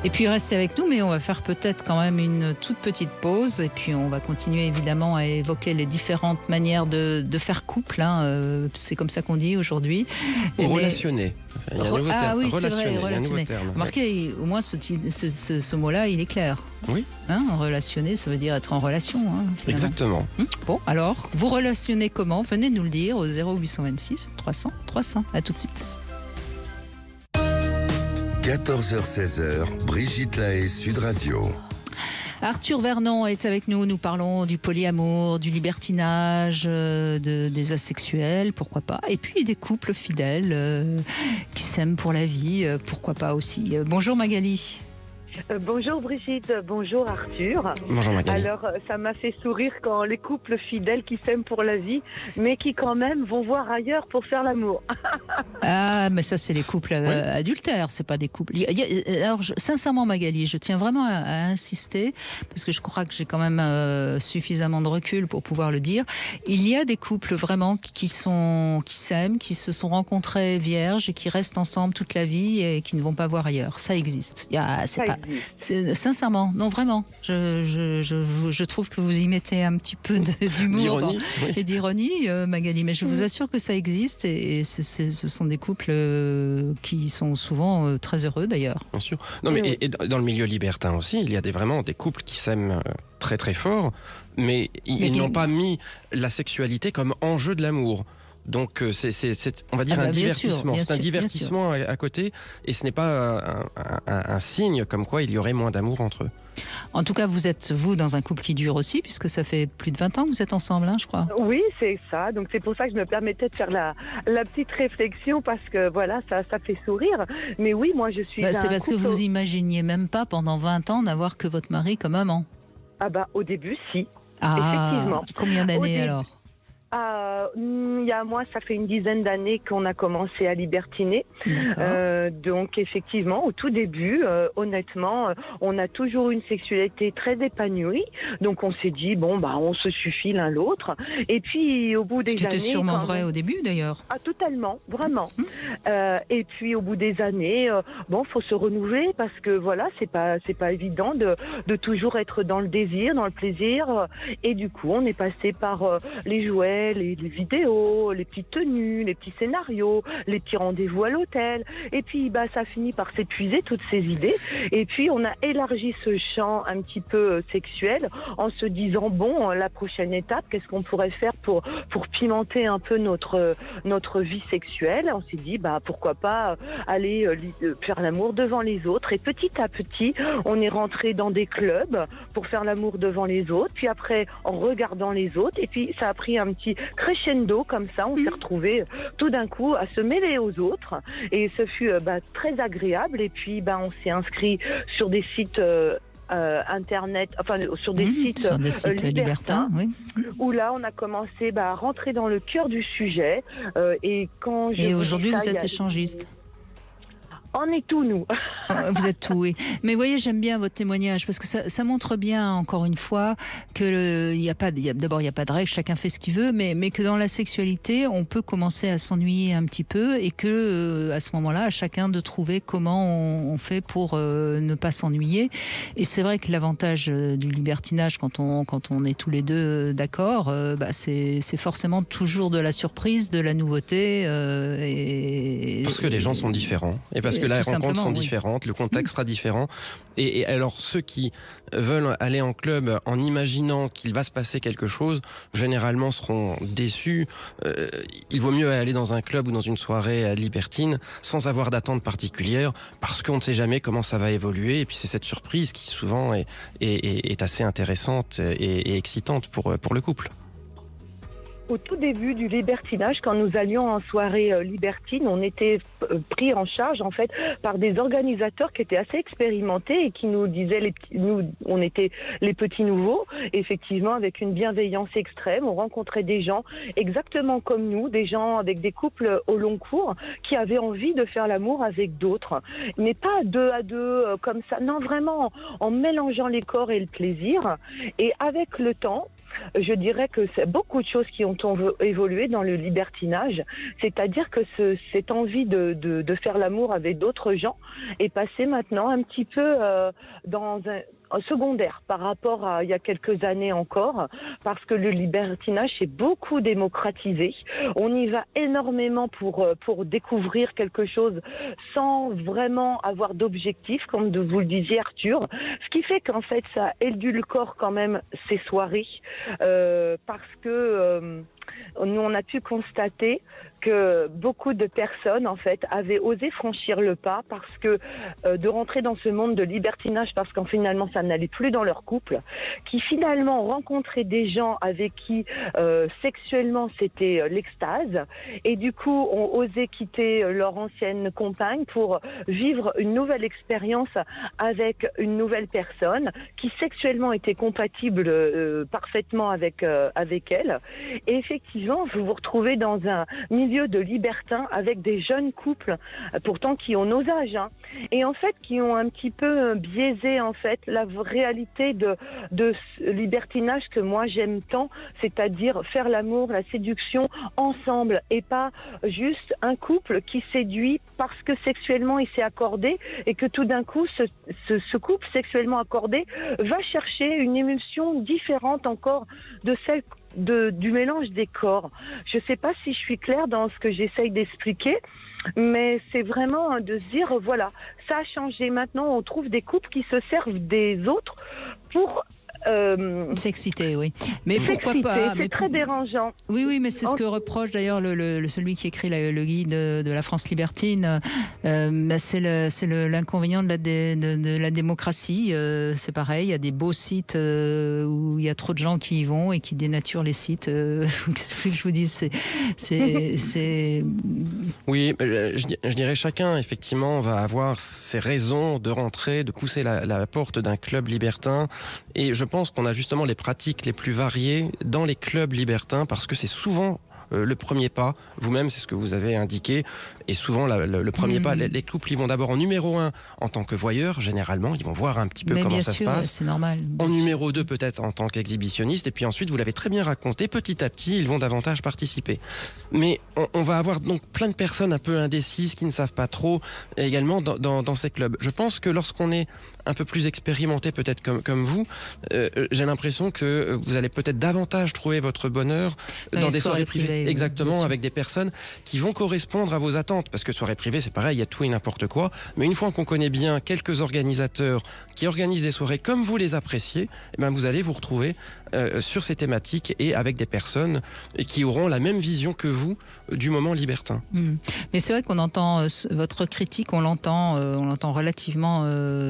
Et puis restez avec nous, mais on va faire peut-être quand même une toute petite pause et puis on va continuer évidemment à évoquer les différentes manières de faire couple, c'est comme ça qu'on dit aujourd'hui. Relationner. Il y a un nouveau terme. Oui, relationner, c'est vrai, relationner. Remarquez, au moins ce mot-là, il est clair. Oui. Relationner, ça veut dire être en relation. Exactement. Bon, alors, vous relationnez comment ? Venez nous le dire au 0826 300 300. À tout de suite. 14h-16h, Brigitte Lahaie, Sud Radio. Arthur Vernon est avec nous. Nous parlons du polyamour, du libertinage, des asexuels, pourquoi pas. Et puis des couples fidèles qui s'aiment pour la vie, pourquoi pas aussi. Bonjour Magali. Bonjour Brigitte, bonjour Arthur. Bonjour Magali. Alors ça m'a fait sourire quand les couples fidèles qui s'aiment pour la vie, mais qui quand même vont voir ailleurs pour faire l'amour. Ah, mais ça c'est les couples adultères, c'est pas des couples. Alors sincèrement Magali, je tiens vraiment à insister, parce que je crois que j'ai quand même suffisamment de recul pour pouvoir le dire. Il y a des couples vraiment qui s'aiment, qui se sont rencontrés vierges et qui restent ensemble toute la vie et qui ne vont pas voir ailleurs. Ça existe. Sincèrement, non vraiment. Je trouve que vous y mettez un petit peu d'humour et d'ironie, Magali, mais je vous assure que ça existe et ce sont des couples qui sont souvent très heureux d'ailleurs. Bien sûr. Non, mais et dans le milieu libertin aussi, il y a vraiment des couples qui s'aiment très très fort, mais ils n'ont pas mis la sexualité comme enjeu de l'amour. Donc c'est on va dire un divertissement. C'est un divertissement à côté et ce n'est pas un signe comme quoi il y aurait moins d'amour entre eux. En tout cas, vous êtes, dans un couple qui dure aussi, puisque ça fait plus de 20 ans que vous êtes ensemble, je crois. Oui, c'est ça. Donc c'est pour ça que je me permettais de faire la petite réflexion, parce que voilà, ça fait sourire. Mais oui, moi je suis c'est parce que vous imaginiez même pas pendant 20 ans n'avoir que votre mari comme amant. Ah au début, si. Effectivement. Combien d'années alors ? Ça fait une dizaine d'années qu'on a commencé à libertiner. Donc effectivement, au tout début, honnêtement, on a toujours une sexualité très épanouie. Donc on s'est dit, on se suffit l'un l'autre. Et puis au bout des années... C'était sûrement vrai au début d'ailleurs. Ah, totalement, vraiment. Et puis au bout des années, faut se renouveler, parce que voilà, c'est pas évident de toujours être dans le désir, dans le plaisir. Et du coup, on est passé par les jouets, met les vidéos, les petites tenues, les petits scénarios, les petits rendez-vous à l'hôtel. Et puis, ça finit par s'épuiser, toutes ces idées. Et puis, on a élargi ce champ un petit peu sexuel en se disant, bon, la prochaine étape, qu'est-ce qu'on pourrait faire pour pimenter un peu notre vie sexuelle? On s'est dit, pourquoi pas aller faire l'amour devant les autres. Et petit à petit, on est rentré dans des clubs pour faire l'amour devant les autres. Puis après, en regardant les autres. Et puis, ça a pris un petit crescendo comme ça. On s'est retrouvés tout d'un coup à se mêler aux autres. Et ce fut très agréable. Et puis, on s'est inscrit sur des sites internet, sur des sites libertins, oui. Où là on a commencé à rentrer dans le cœur du sujet. Et aujourd'hui vous êtes échangiste. On est tout, nous. Vous êtes tout, oui. Mais voyez, j'aime bien votre témoignage parce que ça montre bien, encore une fois, que d'abord, il n'y a pas de règle, chacun fait ce qu'il veut, mais que dans la sexualité, on peut commencer à s'ennuyer un petit peu et que, à ce moment-là, à chacun de trouver comment on fait pour ne pas s'ennuyer. Et c'est vrai que l'avantage du libertinage, quand on est tous les deux d'accord, c'est forcément toujours de la surprise, de la nouveauté. Parce que les gens sont différents. Et parce que les rencontres sont différentes, le contexte sera différent. Et alors, ceux qui veulent aller en club en imaginant qu'il va se passer quelque chose, généralement seront déçus. Il vaut mieux aller dans un club ou dans une soirée libertine sans avoir d'attente particulière, parce qu'on ne sait jamais comment ça va évoluer. Et puis c'est cette surprise qui souvent est assez intéressante et excitante pour le couple. Au tout début du libertinage, quand nous allions en soirée libertine, on était pris en charge en fait par des organisateurs qui étaient assez expérimentés et qui nous disaient, on était les petits nouveaux, effectivement avec une bienveillance extrême. On rencontrait des gens exactement comme nous, des gens avec des couples au long cours qui avaient envie de faire l'amour avec d'autres, mais pas deux à deux comme ça. Non, vraiment en mélangeant les corps et le plaisir. Et avec le temps, je dirais que c'est beaucoup de choses qui ont évolué dans le libertinage, c'est-à-dire que cette envie de faire l'amour avec d'autres gens est passée maintenant un petit peu dans un secondaire par rapport à il y a quelques années encore, parce que le libertinage s'est beaucoup démocratisé. On y va énormément pour découvrir quelque chose sans vraiment avoir d'objectif, comme vous le disiez Arthur, ce qui fait qu'en fait ça édulcore quand même ces soirées, parce que nous on a pu constater que beaucoup de personnes en fait avaient osé franchir le pas parce que de rentrer dans ce monde de libertinage parce qu'en finalement ça n'allait plus dans leur couple, qui finalement rencontraient des gens avec qui sexuellement c'était l'extase et du coup ont osé quitter leur ancienne compagne pour vivre une nouvelle expérience avec une nouvelle personne qui sexuellement était compatible parfaitement avec elle. Et effectivement vous vous retrouvez dans un milieu de libertins avec des jeunes couples, pourtant qui ont nos âges, et en fait qui ont un petit peu biaisé en fait la réalité de ce libertinage que moi j'aime tant, c'est-à-dire faire l'amour, la séduction ensemble et pas juste un couple qui séduit parce que sexuellement il s'est accordé et que tout d'un coup ce couple sexuellement accordé va chercher une émulsion différente encore de celle du mélange des corps. Je ne sais pas si je suis claire dans ce que j'essaye d'expliquer, mais c'est vraiment de se dire, voilà, ça a changé. Maintenant, on trouve des couples qui se servent des autres pour s'exciter, oui. Mais pourquoi pas? C'est très dérangeant. Oui, mais c'est ce que reproche d'ailleurs celui qui écrit le guide de la France libertine. C'est l'inconvénient de la démocratie. C'est pareil, il y a des beaux sites où il y a trop de gens qui y vont et qui dénaturent les sites. Qu'est-ce que je vous dis? C'est... Oui, je dirais chacun, effectivement, va avoir ses raisons de rentrer, de pousser la porte d'un club libertin. Et je pense qu'on a justement les pratiques les plus variées dans les clubs libertins parce que c'est souvent le premier pas. Vous-même, c'est ce que vous avez indiqué. Et souvent, le premier pas, les couples, ils vont d'abord en numéro 1 en tant que voyeurs. Généralement, ils vont voir un petit peu comment ça se passe. C'est normal. En numéro 2, peut-être en tant qu'exhibitionniste. Et puis ensuite, vous l'avez très bien raconté, petit à petit, ils vont davantage participer. Mais on va avoir donc plein de personnes un peu indécises qui ne savent pas trop également dans ces clubs. Je pense que lorsqu'on est un peu plus expérimentés peut-être comme vous, j'ai l'impression que vous allez peut-être davantage trouver votre bonheur dans des soirées privées. Exactement, avec des personnes qui vont correspondre à vos attentes. Parce que soirée privée, c'est pareil, il y a tout et n'importe quoi. Mais une fois qu'on connaît bien quelques organisateurs qui organisent des soirées comme vous les appréciez, eh ben vous allez vous retrouver sur ces thématiques et avec des personnes qui auront la même vision que vous du moment libertin. Mais c'est vrai qu'on entend votre critique, on l'entend relativement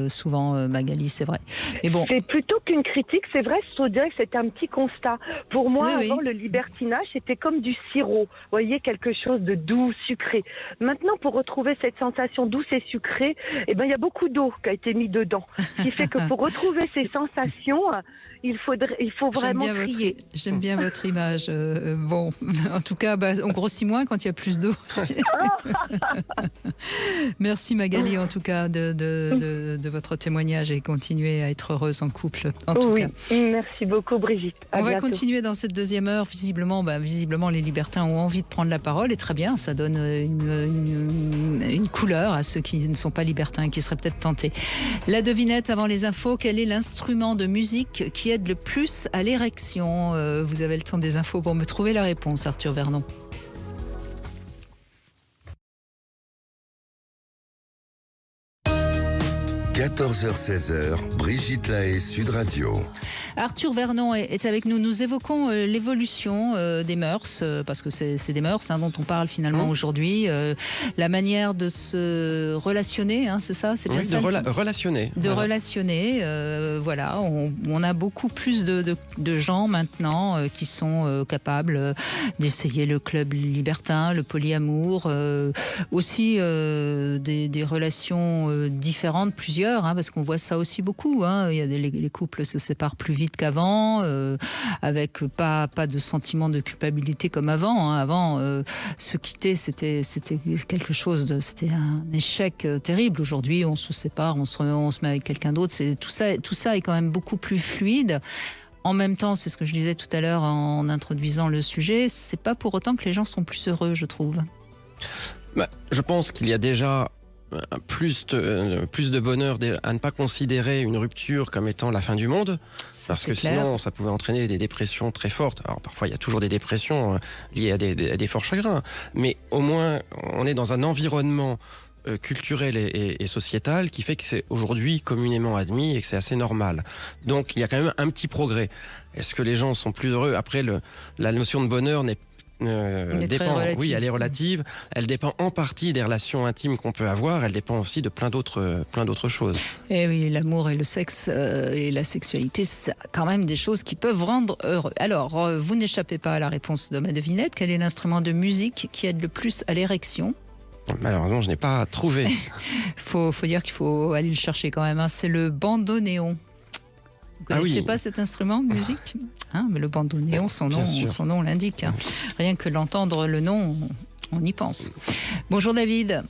souvent, Magali, c'est vrai. Mais bon. C'est plutôt qu'une critique, c'est vrai, je dirais que c'était un petit constat. Pour moi, avant, le libertinage, c'était comme du sirop. Vous voyez, quelque chose de doux, sucré. Maintenant, pour retrouver cette sensation douce et sucrée, eh ben, il y a beaucoup d'eau qui a été mise dedans. Ce qui fait que pour retrouver ces sensations, il faut vraiment trier. J'aime bien votre image. Bon, en tout cas, on grossit moins quand il y a plus d'eau. Merci Magali, en tout cas, de votre témoignage et continuez à être heureuse en couple. En tout cas. Merci beaucoup Brigitte. On va continuer dans cette deuxième heure. Visiblement, les libertins ont envie de prendre la parole et très bien, ça donne une couleur à ceux qui ne sont pas libertins et qui seraient peut-être tentés. La devinette avant les infos, quel est l'instrument de musique qui aide le plus à l'érection? Vous avez le temps des infos pour me trouver la réponse, Arthur Vernon. – 14h-16h, Brigitte Lahaie, Sud Radio. Arthur Vernon est avec nous. Nous évoquons l'évolution des mœurs, parce que c'est des mœurs dont on parle finalement aujourd'hui. La manière de se relationner, c'est ça, c'est bien ça. Relationner. Relationner. Voilà, on a beaucoup plus de gens maintenant qui sont capables d'essayer le club libertin, le polyamour, aussi des relations différentes, plusieurs, parce qu'on voit ça aussi beaucoup. Il y a les couples se séparent plus vite qu'avant, avec pas de sentiment de culpabilité comme avant. Avant, se quitter, c'était quelque chose, c'était un échec terrible. Aujourd'hui, on se sépare, on se met avec quelqu'un d'autre. Tout ça est quand même beaucoup plus fluide. En même temps, c'est ce que je disais tout à l'heure en introduisant le sujet, c'est pas pour autant que les gens sont plus heureux, je trouve. Je pense qu'il y a déjà plus de bonheur à ne pas considérer une rupture comme étant la fin du monde, parce que sinon ça pouvait entraîner des dépressions très fortes. Alors parfois il y a toujours des dépressions liées à des forts chagrins, mais au moins on est dans un environnement culturel et sociétal qui fait que c'est aujourd'hui communément admis et que c'est assez normal. Donc il y a quand même un petit progrès. Est-ce que les gens sont plus heureux? Après, la notion de bonheur dépend, oui, elle est relative. Elle dépend en partie des relations intimes qu'on peut avoir. Elle dépend aussi de plein d'autres choses. Et oui, l'amour et le sexe et la sexualité, c'est quand même des choses qui peuvent rendre heureux. Alors, vous n'échappez pas à la réponse de ma devinette. Quel est l'instrument de musique qui aide le plus à l'érection? Malheureusement, je n'ai pas trouvé. faut dire qu'il faut aller le chercher quand même. C'est le bandoneon. Vous ne connaissez pas cet instrument de musique? Mais le bandoneon, son nom l'indique. Rien que l'entendre le nom, on y pense. Bonjour David.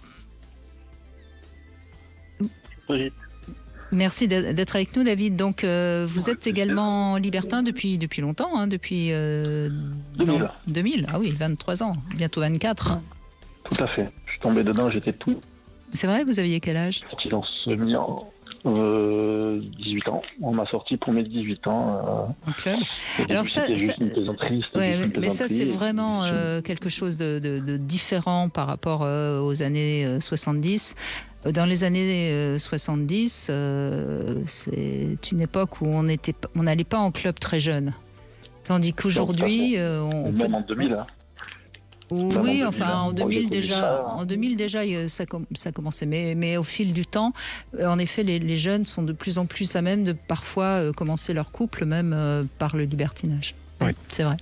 Oui. Merci d'être avec nous, David. Donc, vous êtes également libertin depuis longtemps, depuis 2000. Ah oui, 23 ans, bientôt 24. Tout à fait. Je suis tombé dedans, j'étais tout. C'est vrai, vous aviez quel âge? Sorti en semi 18 ans. On m'a sorti pour mes 18 ans. En club. Alors ça, mais ça c'est vraiment quelque chose de différent par rapport aux années 70. Dans les années 70, c'est une époque où on n'allait pas en club très jeune. Tandis qu'aujourd'hui, même en 2000. Oui, enfin en 2000 déjà, ça commençait. Mais au fil du temps, en effet, les jeunes sont de plus en plus à même de parfois commencer leur couple, même par le libertinage. Oui. C'est vrai.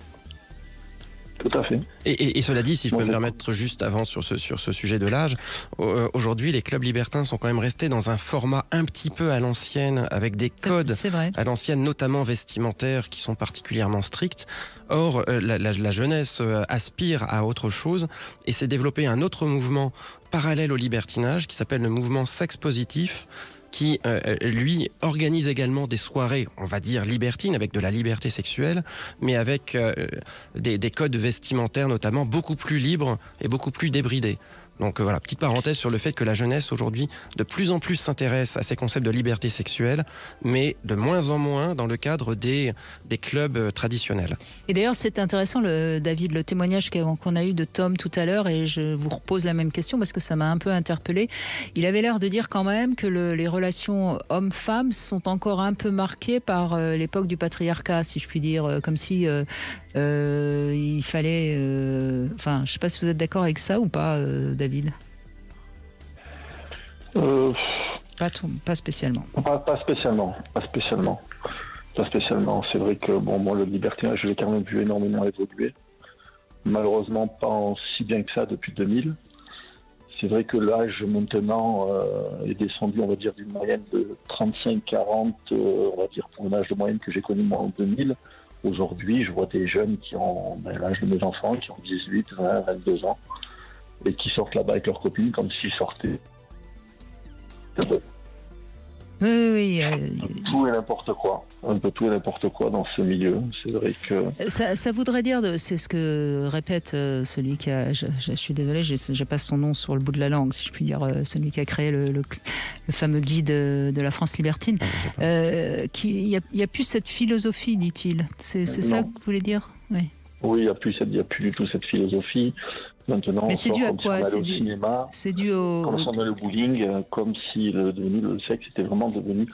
Tout à fait. Et cela dit, si je peux me permettre juste avant sur ce sujet de l'âge, aujourd'hui les clubs libertins sont quand même restés dans un format un petit peu à l'ancienne, avec des codes à l'ancienne, notamment vestimentaires, qui sont particulièrement stricts. Or, la jeunesse aspire à autre chose et s'est développé un autre mouvement parallèle au libertinage qui s'appelle le mouvement sexe positif, qui, lui, organise également des soirées, on va dire libertines, avec de la liberté sexuelle, mais avec des codes vestimentaires notamment beaucoup plus libres et beaucoup plus débridés. Donc voilà, petite parenthèse sur le fait que la jeunesse aujourd'hui de plus en plus s'intéresse à ces concepts de liberté sexuelle, mais de moins en moins dans le cadre des clubs traditionnels. Et d'ailleurs, c'est intéressant, David, le témoignage qu'on a eu de Tom tout à l'heure, et je vous repose la même question parce que ça m'a un peu interpellée. Il avait l'air de dire quand même que les relations hommes-femmes sont encore un peu marquées par l'époque du patriarcat, si je puis dire, comme si il fallait... Enfin, je ne sais pas si vous êtes d'accord avec ça ou pas, David. Pas spécialement. Pas spécialement. C'est vrai que moi, le libertinage, je l'ai quand même vu énormément évoluer. Malheureusement, pas si bien que ça depuis 2000. C'est vrai que l'âge maintenant est descendu, on va dire, d'une moyenne de 35-40, on va dire, pour un âge de moyenne que j'ai connu moi en 2000. Aujourd'hui, je vois des jeunes qui ont l'âge de mes enfants, qui ont 18, 20, 22 ans, et qui sortent là-bas avec leurs copines comme s'ils sortaient. Oui. Tout et n'importe quoi. Un peu tout et n'importe quoi dans ce milieu. C'est vrai que... Ça voudrait dire, c'est ce que répète celui qui a... Je suis désolée, je passe son nom sur le bout de la langue, si je puis dire, celui qui a créé le fameux guide de la France libertine. Il n'y a plus cette philosophie, dit-il. C'est ça que vous voulez dire? Oui, il n'y a plus du tout cette philosophie. Maintenant, mais c'est dû à quoi? C'est dû au comme si on a le bowling, comme si le sexe était vraiment devenu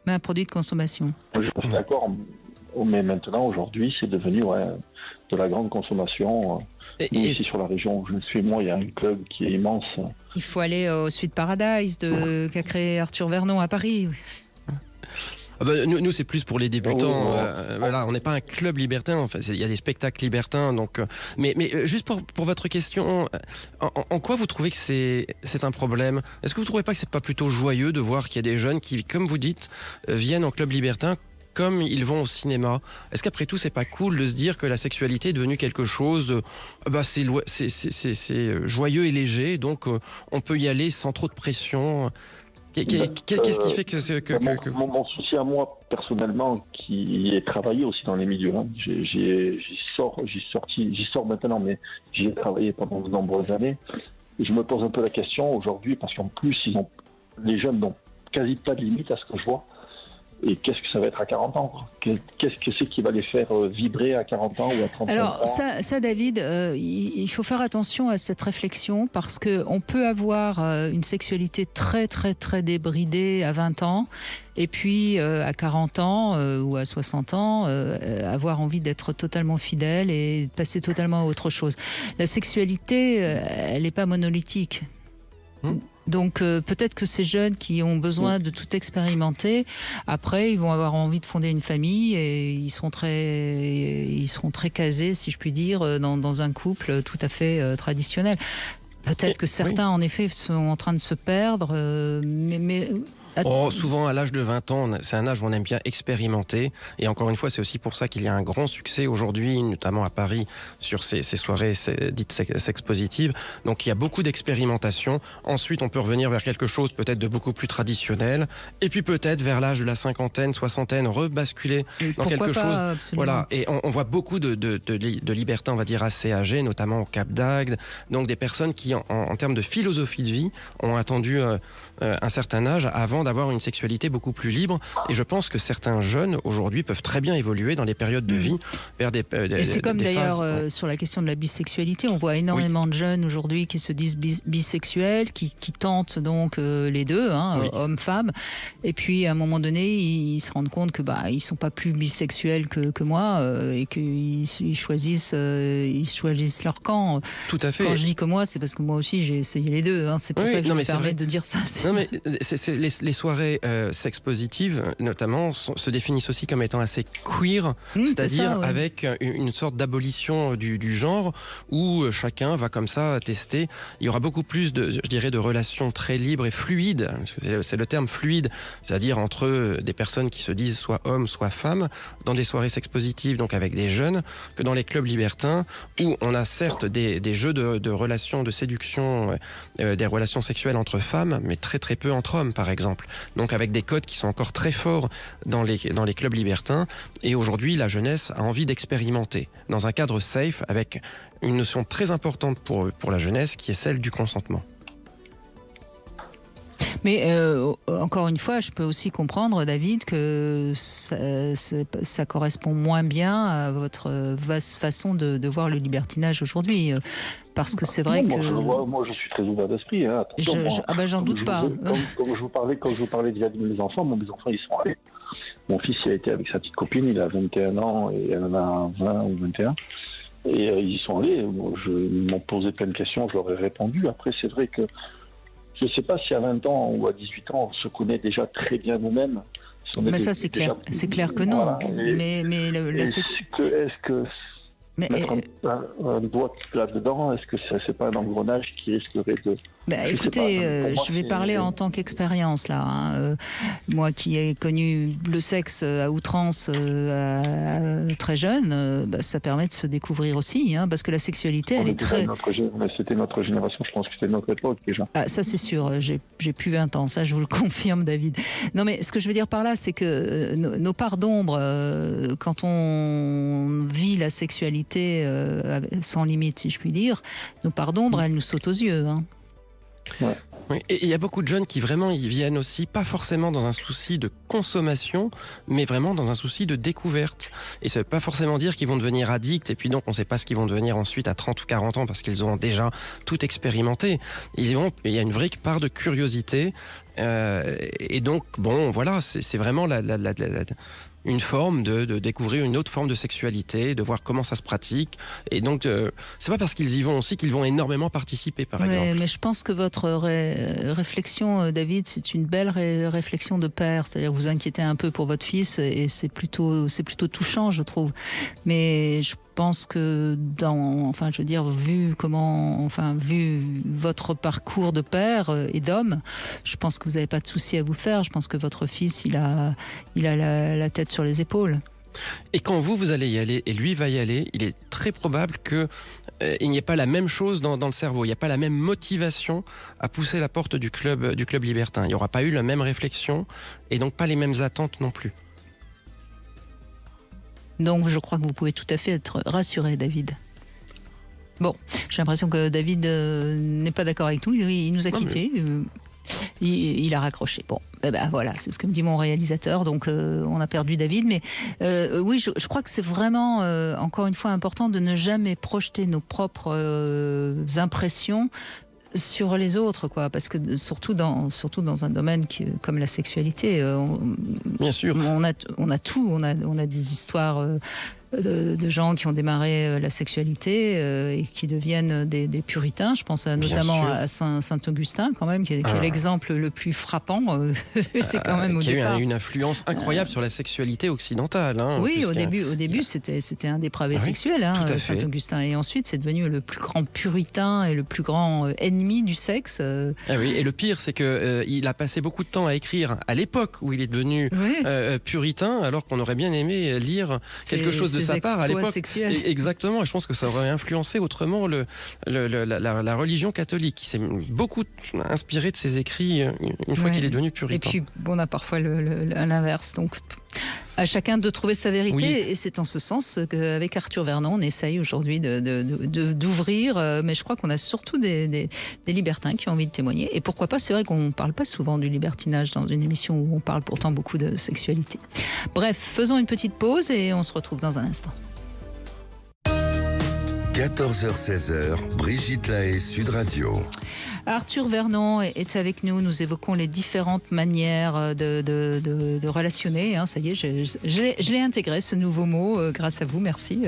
un produit de consommation. Je suis d'accord, mais maintenant, aujourd'hui, c'est devenu de la grande consommation. Ici, sur la région où je suis, moi, il y a un club qui est immense. Il faut aller au Sweet Paradise qu'a créé Arthur Vernon à Paris. Nous, c'est plus pour les débutants. Voilà, on n'est pas un club libertin. Enfin, il y a des spectacles libertins. Donc, mais juste pour votre question, en quoi vous trouvez que c'est un problème? Est-ce que vous ne trouvez pas que c'est pas plutôt joyeux de voir qu'il y a des jeunes qui, comme vous dites, viennent en club libertin comme ils vont au cinéma? Est-ce qu'après tout, c'est pas cool de se dire que la sexualité est devenue quelque chose, c'est joyeux et léger, donc on peut y aller sans trop de pression? Qu'est-ce qui fait que... Mon souci à moi, personnellement, qui est travaillé aussi dans les milieux, j'y sors maintenant, mais j'y ai travaillé pendant de nombreuses années. Et je me pose un peu la question aujourd'hui, parce qu'en plus, les jeunes n'ont quasi pas de limite à ce que je vois. Et qu'est-ce que ça va être à 40 ans? Qu'est-ce que c'est qui va les faire vibrer à 40 ans ou à 35 ans? Alors ça David, il faut faire attention à cette réflexion parce qu'on peut avoir une sexualité très très très débridée à 20 ans et puis à 40 ans ou à 60 ans avoir envie d'être totalement fidèle et de passer totalement à autre chose. La sexualité, elle n'est pas monolithique. Donc peut-être que ces jeunes qui ont besoin de tout expérimenter, après ils vont avoir envie de fonder une famille et ils seront très casés, si je puis dire, dans un couple tout à fait traditionnel. Peut-être que certains en effet sont en train de se perdre, mais souvent à l'âge de 20 ans, c'est un âge où on aime bien expérimenter. Et encore une fois, c'est aussi pour ça qu'il y a un grand succès aujourd'hui, notamment à Paris, sur ces soirées dites sex-positives. Donc il y a beaucoup d'expérimentation. Ensuite, on peut revenir vers quelque chose peut-être de beaucoup plus traditionnel. Et puis peut-être vers l'âge de la cinquantaine, soixantaine, rebasculer dans quelque chose. Absolument. Voilà. Et on voit beaucoup de libertins, on va dire, assez âgés, notamment au Cap d'Agde. Donc des personnes qui, en termes de philosophie de vie, ont attendu un certain âge avant d'avoir une sexualité beaucoup plus libre. Et je pense que certains jeunes aujourd'hui peuvent très bien évoluer dans des périodes de vie vers des et c'est comme d'ailleurs sur la question de la bisexualité, on voit énormément de jeunes aujourd'hui qui se disent bisexuels, qui tentent donc les deux, hommes-femmes, et puis à un moment donné ils se rendent compte que ils sont pas plus bisexuels que moi et qu'ils choisissent leur camp. Tout à fait. Quand je dis que moi, c'est parce que moi aussi j'ai essayé les deux, c'est pour ça que je me permets de dire ça. Non mais les soirées sex-positives, notamment, se définissent aussi comme étant assez queer, c'est-à-dire avec une sorte d'abolition du genre où chacun va comme ça tester. Il y aura beaucoup plus de relations très libres et fluides, c'est le terme fluide, c'est-à-dire entre des personnes qui se disent soit hommes, soit femmes, dans des soirées sex-positives, donc avec des jeunes, que dans les clubs libertins où on a certes des jeux de relations, de séduction, des relations sexuelles entre femmes, mais très très peu entre hommes, par exemple. exemple. Donc avec des codes qui sont encore très forts dans les clubs libertins. Et aujourd'hui, la jeunesse a envie d'expérimenter dans un cadre safe avec une notion très importante pour la jeunesse qui est celle du consentement. Mais encore une fois, je peux aussi comprendre, David, que ça correspond moins bien à votre façon de voir le libertinage aujourd'hui. Parce que c'est vrai que... Moi, je suis très ouvert d'esprit. Hein. J'en doute pas. Comme je vous parlais déjà de mes enfants, mes enfants, ils sont allés. Mon fils, il a été avec sa petite copine, il a 21 ans et elle en a 20 ou 21. Et ils y sont allés. Ils m'ont posé plein de questions, je leur ai répondu. Après, c'est vrai que je ne sais pas si à 20 ans ou à 18 ans, on se connaît déjà très bien nous-mêmes. Mais ça, c'est clair. C'est clair que non. Voilà. Mais est-ce que mettre un doigt là-dedans, est-ce que c'est pas un engrenage qui risquerait de... écoutez, je vais parler en tant qu'expérience là. Hein. Moi qui ai connu le sexe à outrance très jeune, ça permet de se découvrir aussi, hein, parce que la sexualité, elle est très... C'était notre génération, je pense que c'était notre époque déjà. Ah, ça c'est sûr, j'ai plus 20 ans, ça je vous le confirme, David. Non mais ce que je veux dire par là, c'est que nos parts d'ombre, quand on vit la sexualité sans limite, si je puis dire, nos parts d'ombre, elles nous sautent aux yeux. Hein. Ouais. Oui, et il y a beaucoup de jeunes qui vraiment y viennent aussi, pas forcément dans un souci de consommation, mais vraiment dans un souci de découverte. Et ça veut pas forcément dire qu'ils vont devenir addicts, et puis donc on sait pas ce qu'ils vont devenir ensuite à 30 ou 40 ans, parce qu'ils ont déjà tout expérimenté. Il y a une vraie part de curiosité, et donc, bon, voilà, c'est vraiment une forme de découvrir une autre forme de sexualité, de voir comment ça se pratique. Et donc, c'est pas parce qu'ils y vont aussi qu'ils vont énormément participer, par exemple. Mais je pense que votre réflexion, David, c'est une belle réflexion de père. C'est-à-dire vous inquiétez un peu pour votre fils et c'est plutôt touchant, je trouve. Mais je pense que vu votre parcours de père et d'homme, je pense que vous n'avez pas de souci à vous faire. Je pense que votre fils, il a la tête sur les épaules. Et quand vous allez y aller et lui va y aller, il est très probable que il n'y ait pas la même chose dans le cerveau. Il n'y a pas la même motivation à pousser la porte du club libertin. Il n'y aura pas eu la même réflexion et donc pas les mêmes attentes non plus. Donc je crois que vous pouvez tout à fait être rassuré, David. Bon, j'ai l'impression que David n'est pas d'accord avec nous. Il nous a quittés. Il a raccroché. Bon, voilà, c'est ce que me dit mon réalisateur. Donc on a perdu David. Mais oui, je crois que c'est vraiment, encore une fois, important de ne jamais projeter nos propres impressions sur les autres, quoi, parce que surtout dans un domaine comme la sexualité, bien sûr, on a tout, on a des histoires de gens qui ont démarré la sexualité et qui deviennent des puritains. Je pense notamment à Saint-Augustin, quand même, qui est l'exemple le plus frappant. C'est quand même qui a eu une influence incroyable sur la sexualité occidentale. Hein, oui, au début, c'était un dépravé sexuel, hein, Saint-Augustin, et ensuite c'est devenu le plus grand puritain et le plus grand ennemi du sexe. Ah oui, et le pire, c'est que il a passé beaucoup de temps à écrire à l'époque où il est devenu puritain, alors qu'on aurait bien aimé lire quelque chose de sa part à l'époque. Exactement, et je pense que ça aurait influencé autrement la religion catholique, qui s'est beaucoup inspirée de ses écrits une fois qu'il est devenu puritain. Et puis on a parfois l'inverse, donc à chacun de trouver sa vérité, et c'est en ce sens qu'avec Arthur Vernon, on essaye aujourd'hui d'ouvrir, mais je crois qu'on a surtout des libertins qui ont envie de témoigner, et pourquoi pas, c'est vrai qu'on ne parle pas souvent du libertinage dans une émission où on parle pourtant beaucoup de sexualité. Bref, faisons une petite pause et on se retrouve dans un instant. 14h-16h, Brigitte Lahaie, Sud Radio. Arthur Vernon est avec nous. Nous évoquons les différentes manières de relationner. Hein, ça y est, je l'ai intégré, ce nouveau mot, grâce à vous. Merci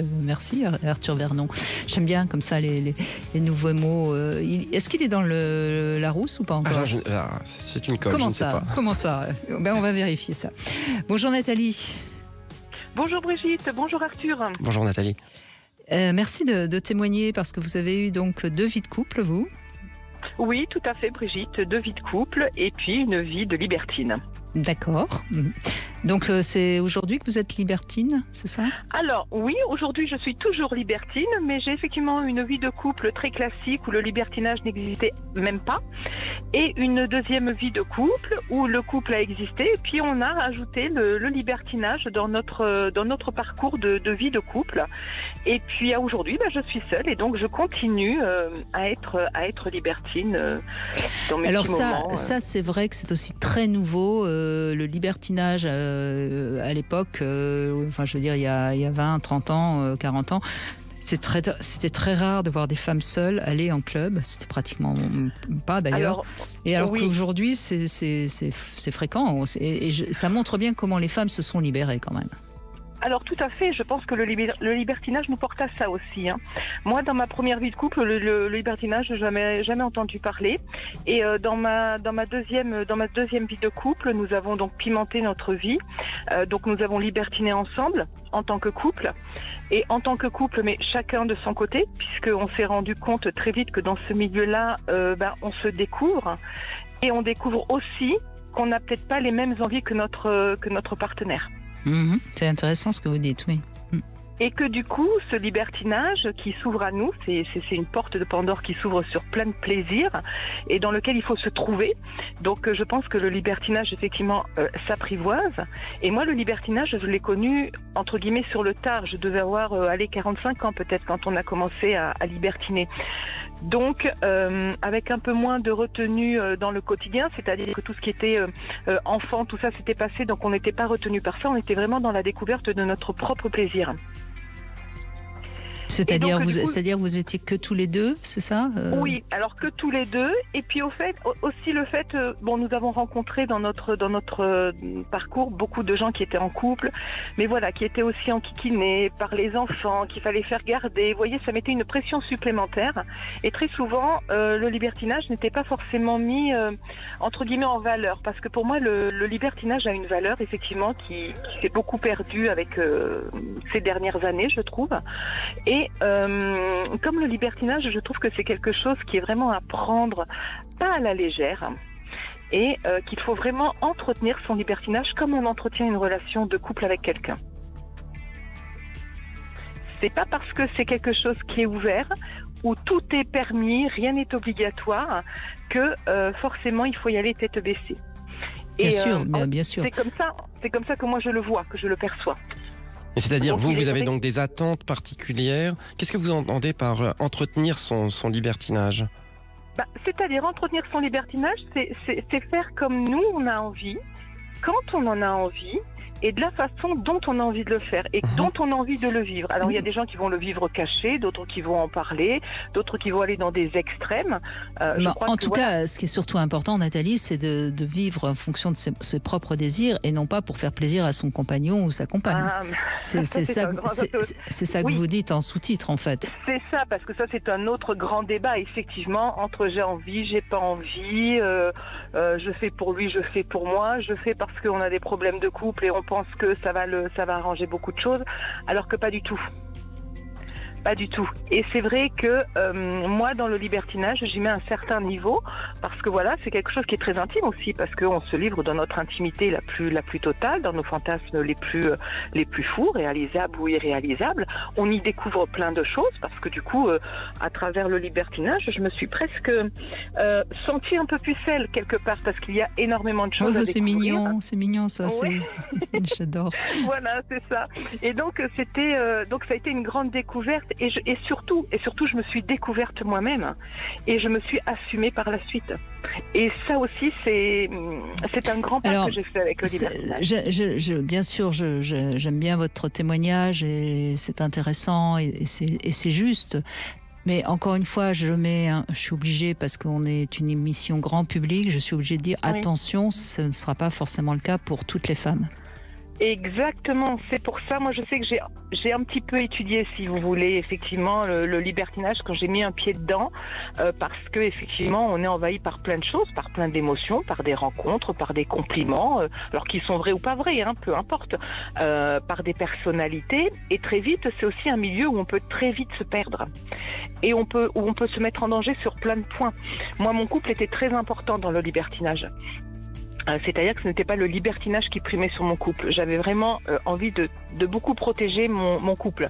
Arthur Vernon. J'aime bien comme ça les nouveaux mots. Est-ce qu'il est dans le Larousse ou pas encore? C'est une colle, je ne sais pas. Comment ça? On va vérifier ça. Bonjour Nathalie. Bonjour Brigitte, bonjour Arthur. Bonjour Nathalie. Merci de témoigner, parce que vous avez eu donc 2 vies de couple, vous? Oui, tout à fait Brigitte, 2 vies de couple et puis une vie de libertine. D'accord. Donc c'est aujourd'hui que vous êtes libertine, c'est ça? Alors oui, aujourd'hui je suis toujours libertine, mais j'ai effectivement une vie de couple très classique où le libertinage n'existait même pas, et une deuxième vie de couple où le couple a existé, et puis on a ajouté le libertinage dans notre parcours de vie de couple. Et puis aujourd'hui, je suis seule et donc je continue à être libertine dans mes Alors petits moments. ça c'est vrai que c'est aussi très nouveau, le libertinage à l'époque, enfin je veux dire il y a 20, 30 ans, 40 ans. C'était très rare de voir des femmes seules aller en club. C'était pratiquement pas d'ailleurs. Alors oui. qu'aujourd'hui, c'est fréquent. Ça montre bien comment les femmes se sont libérées quand même. Alors tout à fait, je pense que le libertinage nous porte à ça aussi. Moi, dans ma première vie de couple, le libertinage, je n'ai jamais entendu parler. Et dans ma deuxième vie de couple, nous avons donc pimenté notre vie. Donc nous avons libertiné ensemble en tant que couple. Et en tant que couple, mais chacun de son côté, puisqu'on s'est rendu compte très vite que dans ce milieu-là, on se découvre. Et on découvre aussi qu'on n'a peut-être pas les mêmes envies que notre partenaire. C'est intéressant ce que vous dites, oui. Et que du coup, ce libertinage qui s'ouvre à nous, c'est une porte de Pandore qui s'ouvre sur plein de plaisirs et dans lequel il faut se trouver. Donc je pense que le libertinage, effectivement, s'apprivoise. Et moi, le libertinage, je l'ai connu, entre guillemets, sur le tard. Je devais avoir 45 ans peut-être quand on a commencé à libertiner. Donc, avec un peu moins de retenue dans le quotidien, c'est-à-dire que tout ce qui était enfant, tout ça s'était passé, donc on n'était pas retenu par ça, on était vraiment dans la découverte de notre propre plaisir. C'est-à-dire vous étiez que tous les deux, c'est ça Oui, alors que tous les deux. Et puis aussi le fait, nous avons rencontré dans notre parcours beaucoup de gens qui étaient en couple, mais voilà, qui étaient aussi enquiquinés par les enfants, qu'il fallait faire garder. Vous voyez, ça mettait une pression supplémentaire. Et très souvent, le libertinage n'était pas forcément mis entre guillemets en valeur, parce que pour moi, le libertinage a une valeur effectivement qui s'est beaucoup perdue avec ces dernières années, je trouve. Et comme le libertinage, je trouve que c'est quelque chose qui est vraiment à prendre pas à la légère et qu'il faut vraiment entretenir son libertinage comme on entretient une relation de couple avec quelqu'un. C'est pas parce que c'est quelque chose qui est ouvert, où tout est permis, rien n'est obligatoire, que forcément il faut y aller tête baissée. Bien sûr, bien sûr. C'est comme ça que moi je le vois, que je le perçois. C'est-à-dire, vous avez donc des attentes particulières. Qu'est-ce que vous entendez par entretenir son libertinage ? C'est-à-dire, entretenir son libertinage, c'est faire comme nous, on a envie, quand on en a envie, et de la façon dont on a envie de le faire et dont on a envie de le vivre. Alors il y a des gens qui vont le vivre caché, d'autres qui vont en parler, d'autres qui vont aller dans des extrêmes. En tout cas, ce qui est surtout important, Nathalie, c'est de vivre en fonction de ses propres désirs et non pas pour faire plaisir à son compagnon ou sa compagne. C'est ça que vous dites en sous-titre en fait. C'est ça, parce que ça c'est un autre grand débat effectivement entre j'ai envie, j'ai pas envie, je fais pour lui, je fais pour moi, je fais parce qu'on a des problèmes de couple et on pense que ça va arranger beaucoup de choses, alors que pas du tout. Pas du tout. Et c'est vrai que moi, dans le libertinage, j'y mets un certain niveau parce que voilà, c'est quelque chose qui est très intime aussi parce qu'on se livre dans notre intimité la plus totale, dans nos fantasmes les plus fous, réalisables ou irréalisables. On y découvre plein de choses parce que du coup, à travers le libertinage, je me suis presque sentie un peu pucelle quelque part parce qu'il y a énormément de choses à découvrir. C'est mignon ça. Ouais. J'adore. Voilà, c'est ça. Et donc ça a été une grande découverte. Et surtout, je me suis découverte moi-même et je me suis assumée par la suite. Et ça aussi, c'est un grand pas que j'ai fait avec le libertinage. Bien sûr, j'aime bien votre témoignage et c'est intéressant et c'est juste. Mais encore une fois, je suis obligée, parce qu'on est une émission grand public, je suis obligée de dire attention, ce ne sera pas forcément le cas pour toutes les femmes. Exactement, c'est pour ça, moi je sais que j'ai un petit peu étudié, si vous voulez, effectivement, le libertinage quand j'ai mis un pied dedans, parce que effectivement on est envahi par plein de choses, par plein d'émotions, par des rencontres, par des compliments, alors qu'ils sont vrais ou pas vrais, peu importe, par des personnalités, et très vite c'est aussi un milieu où on peut très vite se perdre, et où on peut se mettre en danger sur plein de points. Moi mon couple était très important dans le libertinage. C'est-à-dire que ce n'était pas le libertinage qui primait sur mon couple. J'avais vraiment envie de beaucoup protéger mon couple.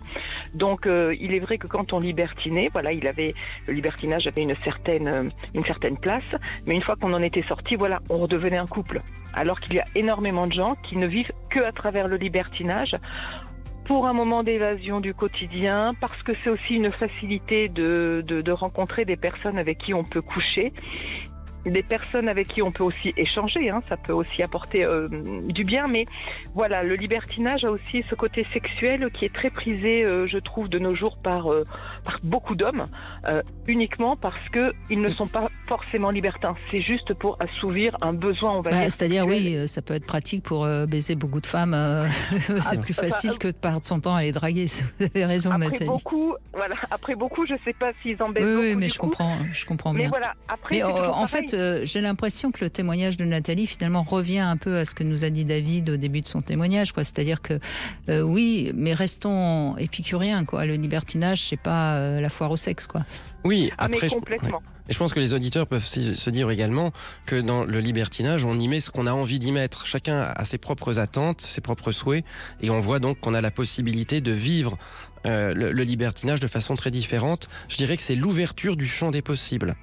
Donc, il est vrai que quand on libertinait, voilà, le libertinage avait une certaine place. Mais une fois qu'on en était sorti, voilà, on redevenait un couple. Alors qu'il y a énormément de gens qui ne vivent que à travers le libertinage, pour un moment d'évasion du quotidien, parce que c'est aussi une facilité de rencontrer des personnes avec qui on peut coucher. Des personnes avec qui on peut aussi échanger, ça peut aussi apporter du bien, mais voilà, le libertinage a aussi ce côté sexuel qui est très prisé, je trouve, de nos jours par beaucoup d'hommes, uniquement parce qu'ils ne sont pas forcément libertins, c'est juste pour assouvir un besoin, on va dire. C'est-à-dire, oui, ça peut être pratique pour baiser beaucoup de femmes, c'est plus facile que de perdre son temps à les draguer, vous avez raison, Nathalie. Après beaucoup, je ne sais pas s'ils en baisent beaucoup. Oui, mais je comprends bien. Mais voilà, après, mais en fait, j'ai l'impression que le témoignage de Nathalie finalement revient un peu à ce que nous a dit David au début de son témoignage, quoi. C'est-à-dire que oui, mais restons épicuriens, quoi. Le libertinage, c'est pas la foire au sexe, quoi. Oui, après, mais complètement. Et je pense que les auditeurs peuvent se dire également que dans le libertinage, on y met ce qu'on a envie d'y mettre. Chacun a ses propres attentes, ses propres souhaits, et on voit donc qu'on a la possibilité de vivre le libertinage de façon très différente. Je dirais que c'est l'ouverture du champ des possibles.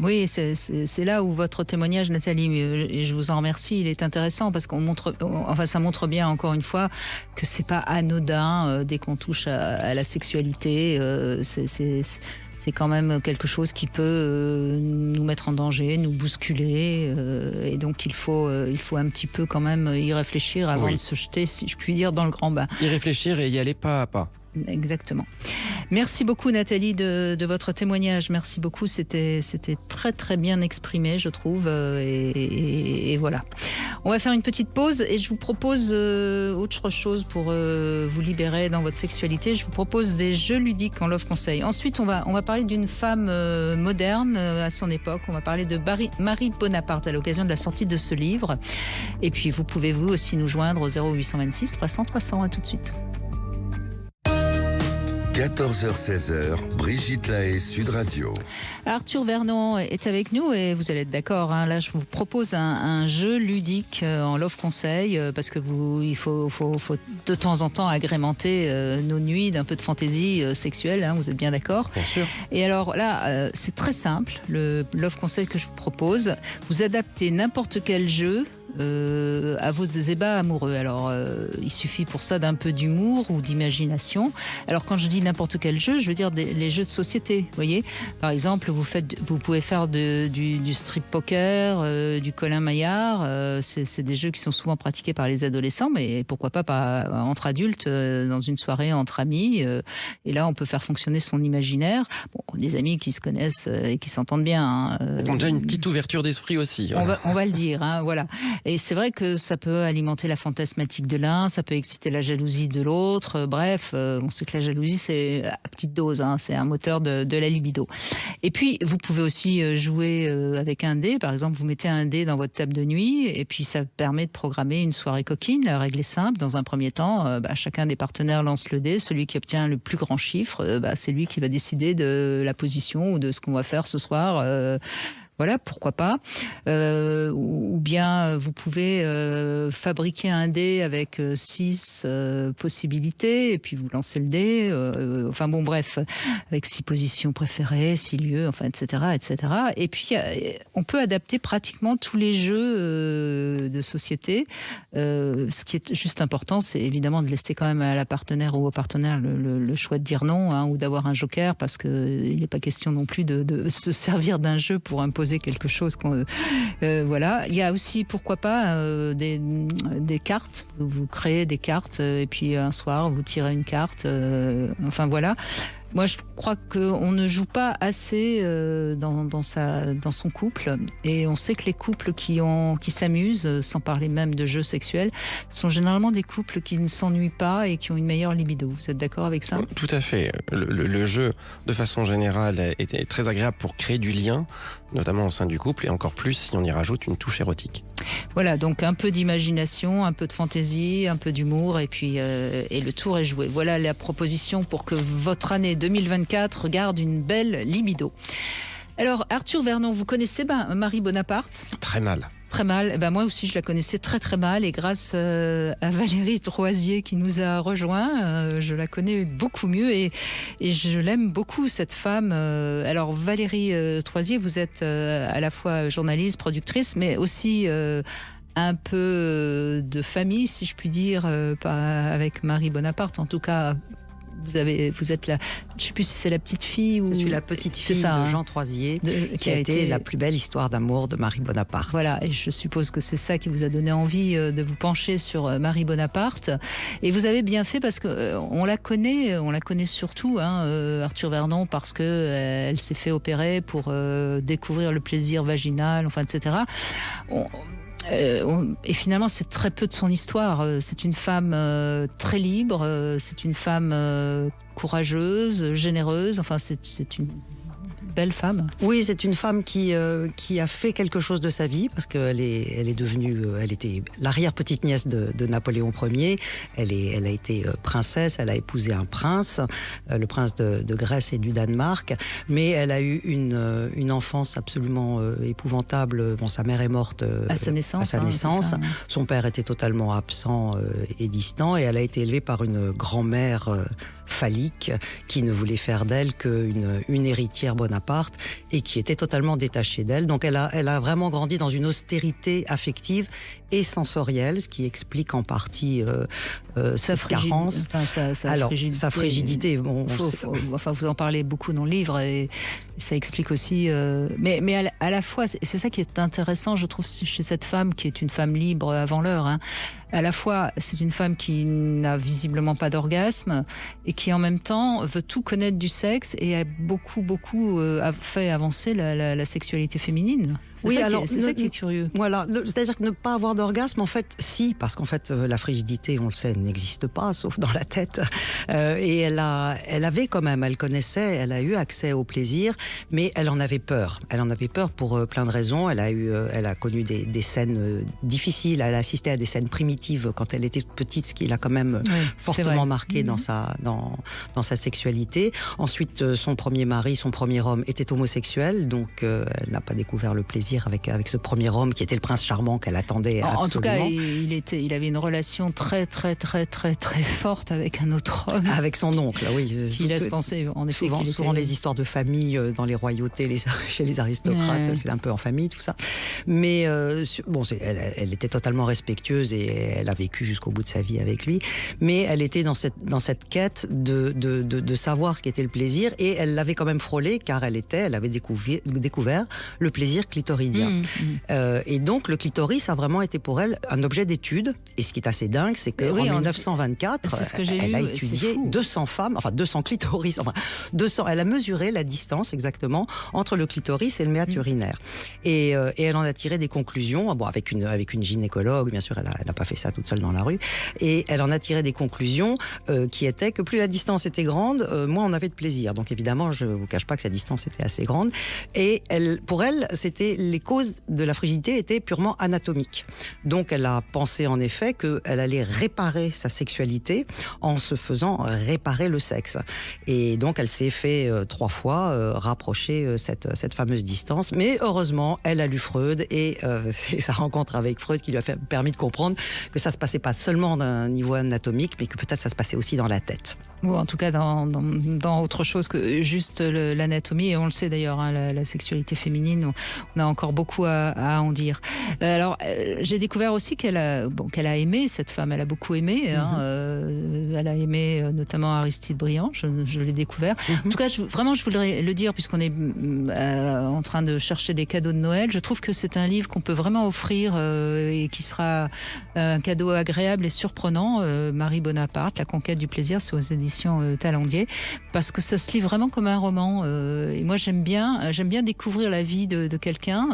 Oui, c'est là où votre témoignage, Nathalie, et je vous en remercie, il est intéressant parce ça montre bien encore une fois que c'est pas anodin dès qu'on touche à la sexualité. C'est quand même quelque chose qui peut nous mettre en danger, nous bousculer, et donc il faut un petit peu quand même y réfléchir avant de se jeter, si je puis dire, dans le grand bain. Y réfléchir et y aller pas à pas. Exactement. Merci beaucoup, Nathalie, de votre témoignage. Merci beaucoup, c'était très très bien exprimé, je trouve, et voilà. On va faire une petite pause et je vous propose autre chose pour vous libérer dans votre sexualité. Je vous propose des jeux ludiques en Love Conseil. Ensuite, on va parler d'une femme moderne à son époque. On va parler de Marie Bonaparte à l'occasion de la sortie de ce livre. Et puis, vous pouvez vous aussi nous joindre au 0826 300 300. À tout de suite. 14h-16h, Brigitte Lahaie, Sud Radio. Arthur Vernon est avec nous et vous allez être d'accord. Là, je vous propose un jeu ludique en Love Conseil parce que il faut de temps en temps agrémenter nos nuits d'un peu de fantaisie sexuelle. Vous êtes bien d'accord ? Bien sûr. Et alors là, c'est très simple. Le Love Conseil que je vous propose, vous adaptez n'importe quel jeu à vos ébats amoureux. Alors, il suffit pour ça d'un peu d'humour ou d'imagination. Alors, quand je dis n'importe quel jeu, je veux dire les jeux de société. Vous voyez, par exemple, vous pouvez faire du strip poker, du Colin Maillard. C'est des jeux qui sont souvent pratiqués par les adolescents, mais pourquoi pas entre adultes, dans une soirée entre amis. Et là, on peut faire fonctionner son imaginaire. Bon, des amis qui se connaissent et qui s'entendent bien. Ils ont déjà une petite ouverture d'esprit aussi. On va le dire, voilà. Et c'est vrai que ça peut alimenter la fantasmatique de l'un, ça peut exciter la jalousie de l'autre. Bref, on sait que la jalousie, c'est à petite dose, c'est un moteur de la libido. Et puis, vous pouvez aussi jouer avec un dé. Par exemple, vous mettez un dé dans votre table de nuit et puis ça permet de programmer une soirée coquine. La règle est simple. Dans un premier temps, chacun des partenaires lance le dé. Celui qui obtient le plus grand chiffre, c'est lui qui va décider de la position ou de ce qu'on va faire ce soir. Voilà, pourquoi pas. Ou bien vous pouvez fabriquer un dé avec 6 possibilités et puis vous lancez le dé. Enfin bon, bref, avec 6 positions préférées, 6 lieux, enfin, etc., etc. Et puis on peut adapter pratiquement tous les jeux de société. Ce qui est juste important, c'est évidemment de laisser quand même à la partenaire ou au partenaire le choix de dire non, ou d'avoir un joker, parce qu'il n'est pas question non plus de se servir d'un jeu pour imposer quelque chose. Voilà. Il y a aussi, pourquoi pas, des cartes. Vous créez des cartes et puis un soir, vous tirez une carte. Enfin voilà. Moi, je crois qu'on ne joue pas assez dans son couple. Et on sait que les couples qui s'amusent, sans parler même de jeux sexuels, sont généralement des couples qui ne s'ennuient pas et qui ont une meilleure libido. Vous êtes d'accord avec ça ? Tout à fait. Le jeu, de façon générale, est très agréable pour créer du lien, notamment au sein du couple, et encore plus si on y rajoute une touche érotique. Voilà, donc un peu d'imagination, un peu de fantaisie, un peu d'humour, et puis et le tour est joué. Voilà la proposition pour que votre année 2024 garde une belle libido. Alors, Arthur Vernon, vous connaissez Marie Bonaparte ? Très mal. très mal. Eh ben, moi aussi, je la connaissais très très mal. Et grâce à Valérie Troisier qui nous a rejoints, je la connais beaucoup mieux. Et je l'aime beaucoup, cette femme. Alors, Valérie Troisier, vous êtes à la fois journaliste, productrice, mais aussi un peu de famille, si je puis dire, pas avec Marie Bonaparte. En tout cas, vous êtes là. Je ne sais plus si c'est la petite fille ou. Je suis la petite fille de Jean Troisier, qui a été la plus belle histoire d'amour de Marie Bonaparte. Voilà, et je suppose que c'est ça qui vous a donné envie de vous pencher sur Marie Bonaparte. Et vous avez bien fait parce que on la connaît surtout, Arthur Vernon, parce que elle s'est fait opérer pour découvrir le plaisir vaginal, enfin, etc. Et finalement, c'est très peu de son histoire. C'est une femme très libre, c'est une femme courageuse, généreuse. Enfin, c'est une belle femme. Oui, c'est une femme qui a fait quelque chose de sa vie, parce qu'elle est devenue, elle était l'arrière-petite-nièce de Napoléon Ier. Elle a été princesse, elle a épousé un prince, le prince de Grèce et du Danemark, mais elle a eu une enfance absolument épouvantable. Bon, sa mère est morte à sa naissance. Ça. Son père était totalement absent et distant, et elle a été élevée par une grand-mère phallique qui ne voulait faire d'elle qu'une héritière Bonaparte et qui était totalement détachée d'elle. Donc elle a vraiment grandi dans une austérité affective et sensorielle, ce qui explique en partie sa carence. Sa frigidité. Bon, enfin, vous en parlez beaucoup dans le livre et ça explique aussi. Mais à la fois, c'est ça qui est intéressant, je trouve, chez cette femme qui est une femme libre avant l'heure. À la fois, c'est une femme qui n'a visiblement pas d'orgasme et qui en même temps veut tout connaître du sexe et a beaucoup a fait avancer la sexualité féminine. C'est ça qui est curieux. Voilà, c'est-à-dire que ne pas avoir d'orgasme, en fait, si, parce qu'en fait, la frigidité, on le sait, n'existe pas, sauf dans la tête. Et elle avait quand même, elle connaissait, elle a eu accès au plaisir, mais elle en avait peur. Elle en avait peur pour plein de raisons. Elle a connu des scènes difficiles. Elle a assisté à des scènes primitives quand elle était petite, ce qui l'a quand même fortement marqué dans sa sexualité. Ensuite, son premier mari, son premier homme, était homosexuel, donc elle n'a pas découvert le plaisir avec ce premier homme qui était le prince charmant qu'elle attendait absolument. En tout cas, il avait une relation très très très très très forte avec un autre homme. Avec son oncle, oui. Qui laisse penser, en effet, souvent les histoires de famille dans les royautés, chez les aristocrates, c'est un peu en famille tout ça. Mais elle était totalement respectueuse et elle a vécu jusqu'au bout de sa vie avec lui. Mais elle était dans cette quête de savoir ce qu'était le plaisir, et elle l'avait quand même frôlé car elle avait découvert le plaisir clitoridien. Et donc le clitoris a vraiment été pour elle un objet d'étude. Et ce qui est assez dingue, c'est qu'en 1924, elle a étudié 200 femmes, enfin 200 clitoris, enfin 200. Elle a mesuré la distance exactement entre le clitoris et le méate urinaire. Et elle en a tiré des conclusions. Bon, avec une gynécologue, bien sûr, elle n'a pas fait ça toute seule dans la rue. Et elle en a tiré des conclusions qui étaient que plus la distance était grande, moins on avait de plaisir. Donc évidemment, je vous cache pas que sa distance était assez grande. Et pour elle, les causes de la frigidité étaient purement anatomiques. Donc elle a pensé en effet qu'elle allait réparer sa sexualité en se faisant réparer le sexe. Et donc elle s'est fait 3 fois rapprocher cette fameuse distance. Mais heureusement, elle a lu Freud, et c'est sa rencontre avec Freud qui lui a permis de comprendre que ça se passait pas seulement d'un niveau anatomique, mais que peut-être ça se passait aussi dans la tête. Ou en tout cas dans autre chose que juste l'anatomie, et on le sait d'ailleurs, la sexualité féminine, on a encore beaucoup à en dire. Alors j'ai découvert aussi qu'elle a aimé, cette femme, elle a beaucoup aimé, elle a aimé notamment Aristide Briand, je l'ai découvert. En tout cas, je voudrais le dire, puisqu'on est en train de chercher des cadeaux de Noël, je trouve que c'est un livre qu'on peut vraiment offrir et qui sera un cadeau agréable et surprenant. Marie Bonaparte, La conquête du plaisir, c'est aux éditions Talandier, parce que ça se lit vraiment comme un roman. Et moi, j'aime bien découvrir la vie de quelqu'un,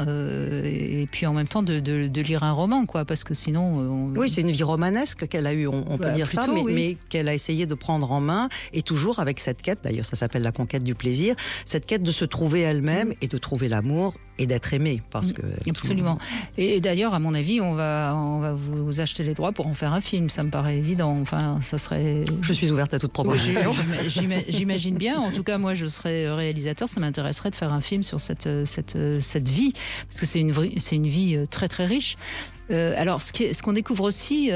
et puis en même temps de lire un roman, quoi, parce que sinon... Oui, c'est une vie romanesque qu'elle a eue, on peut dire plutôt, ça, mais qu'elle a essayé de prendre en main, et toujours avec cette quête, d'ailleurs ça s'appelle La conquête du plaisir, cette quête de se trouver elle-même et de trouver l'amour et d'être aimée, parce que... Absolument. Et d'ailleurs, à mon avis, on va vous acheter les droits pour en faire un film, ça me paraît évident. Enfin, ça serait... Je suis ouverte à toute proposition. proposition. J'imagine bien. En tout cas, moi, je serais réalisateur. Ça m'intéresserait de faire un film sur cette vie, parce que c'est une vie très très riche. Alors, ce qu'on découvre aussi,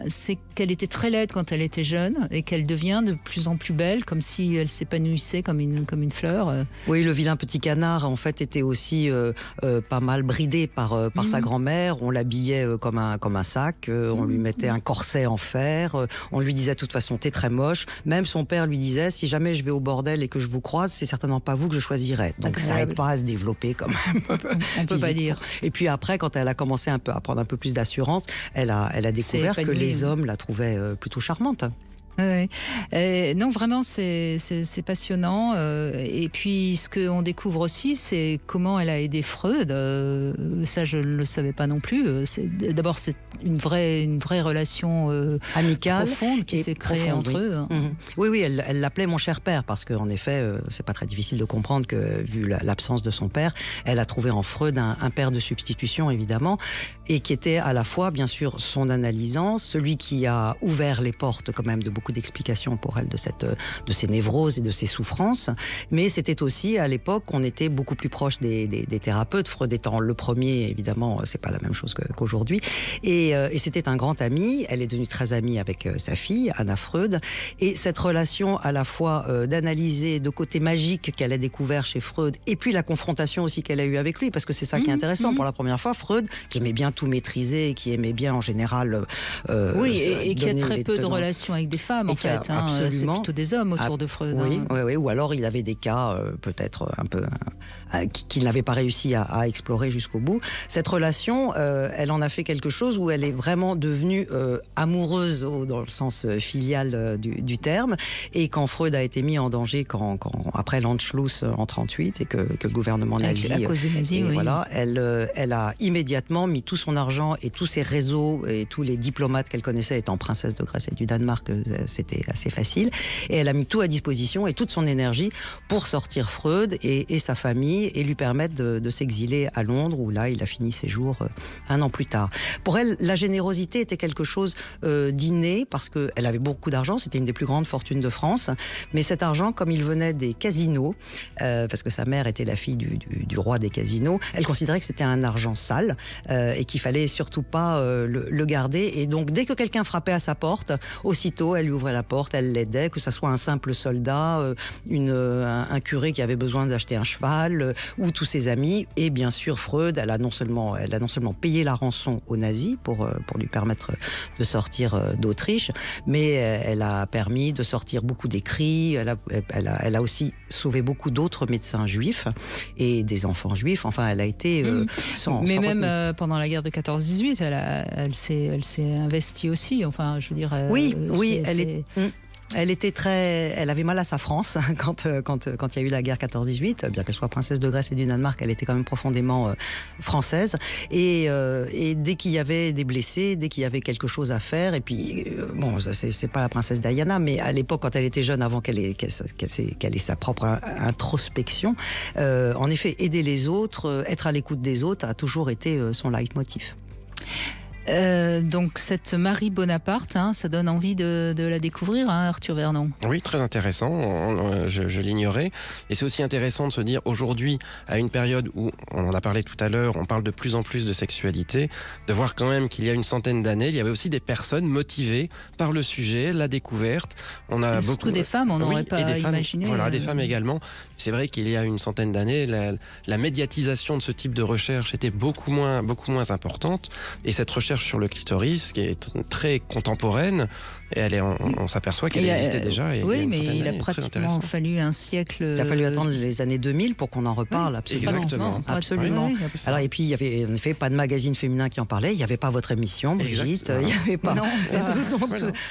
c'est qu'elle était très laide quand elle était jeune et qu'elle devient de plus en plus belle, comme si elle s'épanouissait comme une fleur. Oui, le vilain petit canard, en fait, était aussi pas mal bridé par sa grand-mère. On l'habillait comme un sac, on lui mettait un corset en fer, on lui disait de toute façon, t'es très moche. Même son père lui disait, si jamais je vais au bordel et que je vous croise, c'est certainement pas vous que je choisirai. Donc ça aide pas à se développer quand même. On peut pas dire. Et puis après, quand elle a commencé à prendre un peu plus d'assurance, elle a découvert que les hommes la trouvaient plutôt charmante. Ouais. Non, vraiment, c'est passionnant. Et puis, ce qu'on découvre aussi, c'est comment elle a aidé Freud. Ça, je ne le savais pas non plus. D'abord, c'est une vraie relation amicale, profonde qui s'est créée entre eux. Oui, elle l'appelait mon cher père, parce qu'en effet, c'est pas très difficile de comprendre que, vu l'absence de son père, elle a trouvé en Freud un père de substitution, évidemment, et qui était à la fois, bien sûr, son analysant, celui qui a ouvert les portes quand même de beaucoup d'explications pour elle de ses névroses et de ses souffrances, mais c'était aussi à l'époque on était beaucoup plus proche des thérapeutes, Freud étant le premier, évidemment c'est pas la même chose qu'aujourd'hui, et c'était un grand ami. Elle est devenue très amie avec sa fille Anna Freud, et cette relation à la fois d'analyser de côté magique qu'elle a découvert chez Freud, et puis la confrontation aussi qu'elle a eue avec lui, parce que c'est ça qui est intéressant. Pour la première fois, Freud, qui aimait bien tout maîtriser, qui aimait bien en général et qui a très peu de relations avec des femmes, en fait. C'est plutôt des hommes autour de Freud. Oui, ou alors il avait des cas peut-être un peu qu'il n'avait pas réussi à explorer jusqu'au bout. Cette relation, elle en a fait quelque chose où elle est vraiment devenue amoureuse dans le sens filial du terme, et quand Freud a été mis en danger après l'Anschluss en 1938 et que le gouvernement nazi, à cause des nazis, oui. Voilà, elle a immédiatement mis tout son argent et tous ses réseaux et tous les diplomates qu'elle connaissait, étant princesse de Grèce et du Danemark, c'était assez facile, et elle a mis tout à disposition et toute son énergie pour sortir Freud et sa famille et lui permettre de s'exiler à Londres, où là il a fini ses jours un an plus tard. Pour elle, la générosité était quelque chose d'inné, parce qu'elle avait beaucoup d'argent, c'était une des plus grandes fortunes de France, mais cet argent, comme il venait des casinos, parce que sa mère était la fille du roi des casinos, elle considérait que c'était un argent sale et qu'il fallait surtout pas le garder, et donc dès que quelqu'un frappait à sa porte, aussitôt elle lui ouvrait la porte, elle l'aidait, que ça soit un simple soldat, un curé qui avait besoin d'acheter un cheval, ou tous ses amis. Et bien sûr, Freud, elle a non seulement payé la rançon aux nazis pour lui permettre de sortir d'Autriche, mais elle a permis de sortir beaucoup d'écrits. Elle a aussi sauvé beaucoup d'autres médecins juifs et des enfants juifs. Enfin, elle a été mais même pendant la guerre de 14-18, elle s'est investie aussi. Enfin, je veux dire. Elle avait mal à sa France quand il y a eu la guerre 14-18, bien qu'elle soit princesse de Grèce et du Danemark, elle était quand même profondément française. Et dès qu'il y avait des blessés, dès qu'il y avait quelque chose à faire, et puis bon, c'est pas la princesse Diana, mais à l'époque, quand elle était jeune, avant qu'elle ait sa propre introspection, en effet, aider les autres, être à l'écoute des autres, a toujours été son leitmotiv. Donc cette Marie Bonaparte, ça donne envie de la découvrir, Arthur Vernon. Oui, très intéressant, je l'ignorais. Et c'est aussi intéressant de se dire aujourd'hui, à une période où, on en a parlé tout à l'heure, on parle de plus en plus de sexualité, de voir quand même qu'il y a une centaine d'années, il y avait aussi des personnes motivées par le sujet, la découverte. On a surtout des femmes, on n'aurait pas imaginé. Voilà, des femmes également. C'est vrai qu'il y a une centaine d'années, la médiatisation de ce type de recherche était beaucoup moins importante. Et cette recherche sur le clitoris, qui est très contemporaine, et on s'aperçoit qu'elle existait déjà. Oui, mais il a pratiquement fallu un siècle. Il a fallu attendre les années 2000 pour qu'on en reparle, absolument. Exactement. Absolument. Oui, alors, et puis, il y avait en effet pas de magazine féminin qui en parlait, il n'y avait pas votre émission, Brigitte, il n'y avait pas. Non,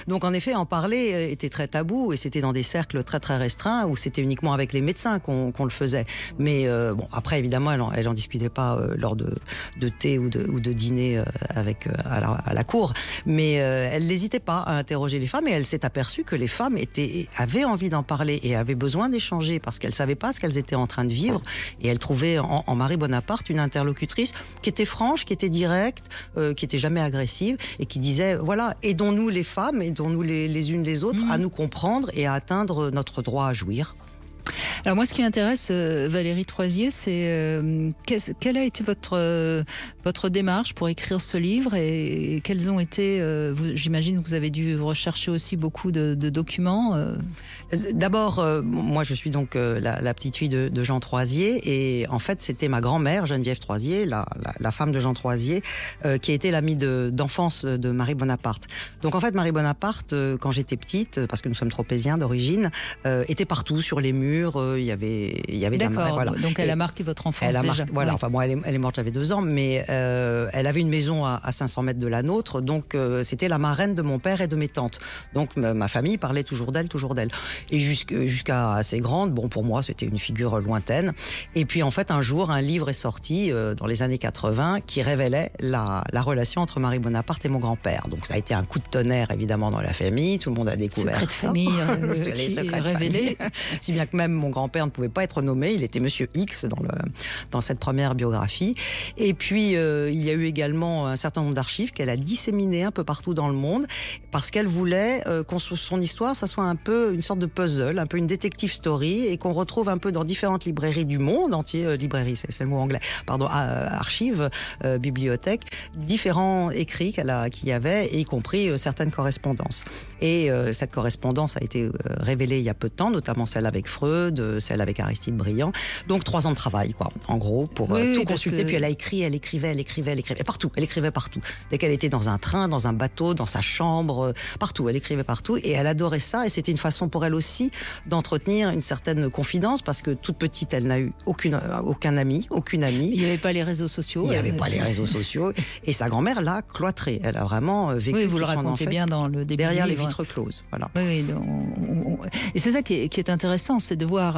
donc, en effet, en parler était très tabou, et c'était dans des cercles très très restreints, où c'était uniquement avec les médecins qu'on le faisait. Mais bon, après, évidemment, elle en discutait pas lors de thé ou de dîner avec à la cour. Mais elle n'hésitait pas à interroger les femmes et elle s'est aperçue que les femmes avaient envie d'en parler et avaient besoin d'échanger parce qu'elles ne savaient pas ce qu'elles étaient en train de vivre. Et elle trouvait en Marie Bonaparte une interlocutrice qui était franche, qui était directe, qui n'était jamais agressive et qui disait, voilà, aidons-nous les femmes, aidons-nous les unes les autres à nous comprendre et à atteindre notre droit à jouir. Alors moi, ce qui m'intéresse, Valérie Troisier, c'est quelle a été votre démarche pour écrire ce livre et quels ont été, j'imagine que vous avez dû rechercher aussi beaucoup de documents. D'abord, moi je suis donc la petite fille de Jean Troisier et en fait c'était ma grand-mère Geneviève Troisier, la femme de Jean Troisier, qui a été l'amie d'enfance de Marie Bonaparte. Donc en fait Marie Bonaparte, quand j'étais petite, parce que nous sommes tropéziens d'origine, était partout sur les murs. Il y avait D'accord, voilà. Donc elle a marqué votre enfance déjà. Voilà, ouais. enfin moi elle est morte, j'avais 2 ans, mais elle avait une maison à 500 mètres de la nôtre, donc c'était la marraine de mon père et de mes tantes. Donc ma famille parlait toujours d'elle. Et jusqu'à assez grande, bon pour moi c'était une figure lointaine. Et puis en fait un jour un livre est sorti dans les années 80 qui révélait la relation entre Marie Bonaparte et mon grand-père. Donc ça a été un coup de tonnerre évidemment dans la famille, tout le monde a découvert secret de famille les secrets révélés. Si bien que même mon grand-père ne pouvait pas être nommé, il était Monsieur X dans cette première biographie. Et puis il y a eu également un certain nombre d'archives qu'elle a disséminées un peu partout dans le monde parce qu'elle voulait qu'on son histoire, ça soit un peu une sorte de puzzle, un peu une detective story et qu'on retrouve un peu dans différentes librairies du monde entier, librairie c'est le mot anglais, pardon, archives, bibliothèques, différents écrits qu'il y avait, y compris certaines correspondances. Et cette correspondance a été révélée il y a peu de temps, notamment celle avec Freud, celle avec Aristide Briand. Donc 3 ans de travail, quoi, en gros, pour tout consulter. Puis elle écrivait partout. Elle écrivait partout. Dès qu'elle était dans un train, dans un bateau, dans sa chambre, partout. Elle écrivait partout et elle adorait ça. Et c'était une façon pour elle aussi d'entretenir une certaine confidence parce que toute petite, elle n'a eu aucun ami, aucune amie. Il n'y avait pas les réseaux sociaux. Il n'y avait pas les réseaux sociaux. Et sa grand-mère l'a cloîtrée. Elle a vraiment vécu. Oui, vous le racontez bien dans le début derrière du les livre. vitres closes. Voilà. Oui, et c'est ça qui est intéressant, c'est de voir,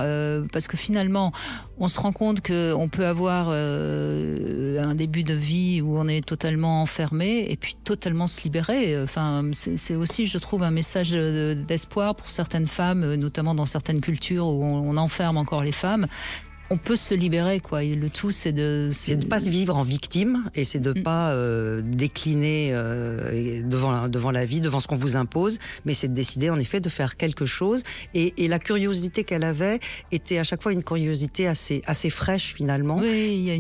parce que finalement, on se rend compte qu'on peut avoir un début de vie où on est totalement enfermé et puis totalement se libérer. Enfin, c'est aussi, je trouve, un message d'espoir pour certaines femmes, notamment dans certaines cultures où on enferme encore les femmes. On peut se libérer, quoi. Et le tout, c'est de pas se vivre en victime et c'est de pas décliner devant la vie, devant ce qu'on vous impose, mais c'est de décider en effet de faire quelque chose. Et la curiosité qu'elle avait était à chaque fois une curiosité assez fraîche finalement. Oui, il y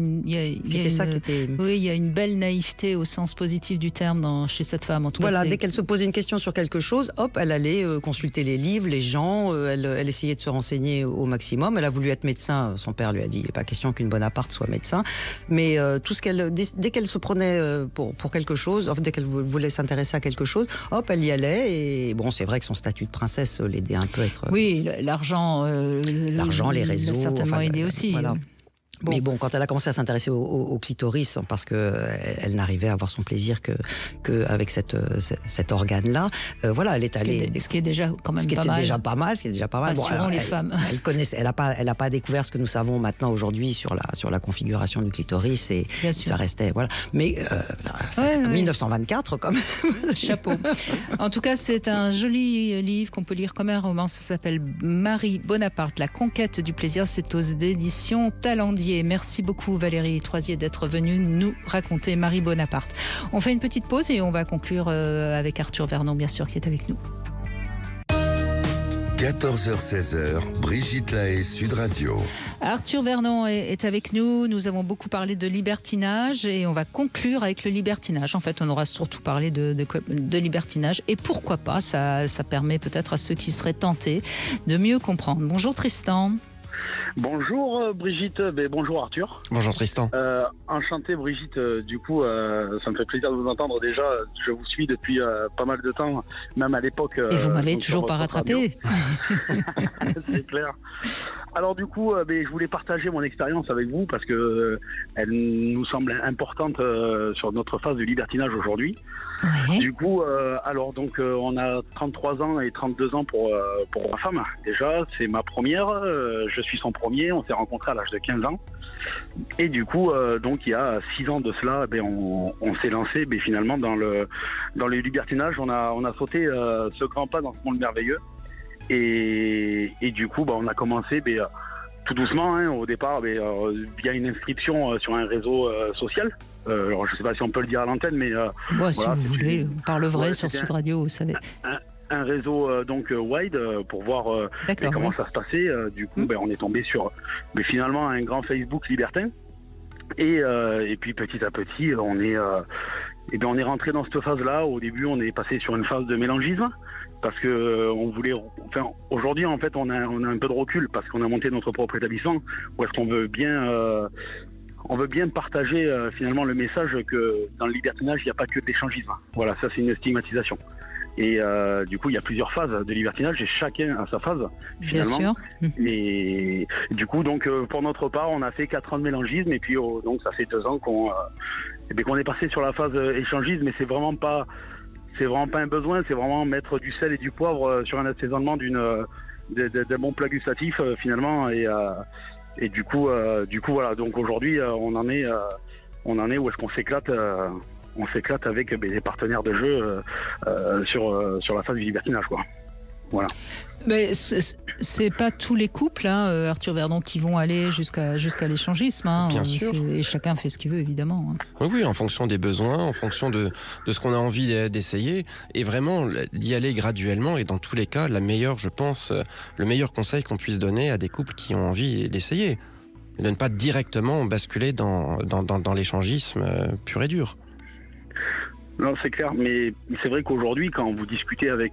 a une belle naïveté au sens positif du terme chez cette femme. En tout cas, dès qu'elle se posait une question sur quelque chose, hop, elle allait consulter les livres, les gens. Elle essayait de se renseigner au maximum. Elle a voulu être médecin. Son père lui a dit, il n'est pas question qu'une Bonaparte soit médecin, mais tout ce dès qu'elle se prenait pour quelque chose, dès qu'elle voulait s'intéresser à quelque chose, hop, elle y allait. Et bon, c'est vrai que son statut de princesse l'aidait un peu à être. Oui, l'argent, les réseaux, l'a certainement aidé aussi. Voilà. Bon. Mais bon, quand elle a commencé à s'intéresser au clitoris, parce que elle n'arrivait à avoir son plaisir que avec cet organe-là, elle est allée. Ce qui est déjà quand même pas mal. Ce qui est déjà pas mal. Rassurons les femmes. Elle a pas découvert ce que nous savons maintenant aujourd'hui sur la configuration du clitoris et ça restait Mais 1924 quand même. Chapeau. En tout cas, c'est un joli livre qu'on peut lire comme un roman. Ça s'appelle Marie Bonaparte, la conquête du plaisir. C'est aux éditions Talendier. Merci beaucoup Valérie Troisier d'être venue nous raconter Marie Bonaparte. On fait une petite pause et on va conclure avec Arthur Vernon, bien sûr, qui est avec nous. 14h-16h, Brigitte Lahaie, Sud Radio. Arthur Vernon est avec nous. Nous avons beaucoup parlé de libertinage et on va conclure avec le libertinage. En fait, on aura surtout parlé de libertinage et pourquoi pas, ça permet peut-être à ceux qui seraient tentés de mieux comprendre. Bonjour Tristan. Bonjour Brigitte, bonjour Arthur. Bonjour Tristan. Enchanté Brigitte, du coup ça me fait plaisir de vous entendre déjà, je vous suis depuis pas mal de temps, même à l'époque. Et vous m'avez toujours pas rattrapé. C'est clair. Alors du coup, je voulais partager mon expérience avec vous parce que elle nous semble importante sur notre phase du libertinage aujourd'hui. Oui. Du coup, on a 33 ans et 32 ans pour ma femme. Déjà, c'est ma première. Je suis son premier. On s'est rencontrés à l'âge de 15 ans. Et du coup, donc il y a 6 ans de cela, on s'est lancé finalement dans le libertinage. On a sauté ce grand pas dans ce monde merveilleux. Et du coup, on a commencé tout doucement, au départ, via une inscription sur un réseau social. Alors, je ne sais pas si on peut le dire à l'antenne, mais... Si vous voulez, on parle vrai sur Sud Radio, vous savez. Un réseau wide pour voir comment ça se passait. Du coup, on est tombé sur finalement un grand Facebook libertin. Et puis petit à petit, on est rentré dans cette phase-là. Au début, on est passé sur une phase de mélangisme. Parce que aujourd'hui en fait on a un peu de recul parce qu'on a monté notre propre établissement où est-ce qu'on veut bien partager finalement le message que dans le libertinage il n'y a pas que de l'échangisme. Voilà, ça c'est une stigmatisation. Et du coup il y a plusieurs phases de libertinage et chacun a sa phase finalement. Bien sûr. Et du coup donc pour notre part on a fait 4 ans de mélangisme et puis donc ça fait 2 ans qu'on est passé sur la phase échangisme, mais c'est vraiment pas un besoin, c'est vraiment mettre du sel et du poivre sur un assaisonnement d'un bon plat gustatif finalement et du coup voilà. Donc aujourd'hui on en est où est-ce qu'on s'éclate avec des partenaires de jeu sur la phase du libertinage quoi. Voilà. Mais c'est pas tous les couples, Arthur Verdon, qui vont aller jusqu'à l'échangisme. Bien sûr. Et chacun fait ce qu'il veut, évidemment. Oui, en fonction des besoins, en fonction de ce qu'on a envie d'essayer. Et vraiment, d'y aller graduellement. Et dans tous les cas, le meilleur conseil qu'on puisse donner à des couples qui ont envie d'essayer. De ne pas directement basculer dans l'échangisme pur et dur. Non, c'est clair, mais c'est vrai qu'aujourd'hui, quand vous discutez avec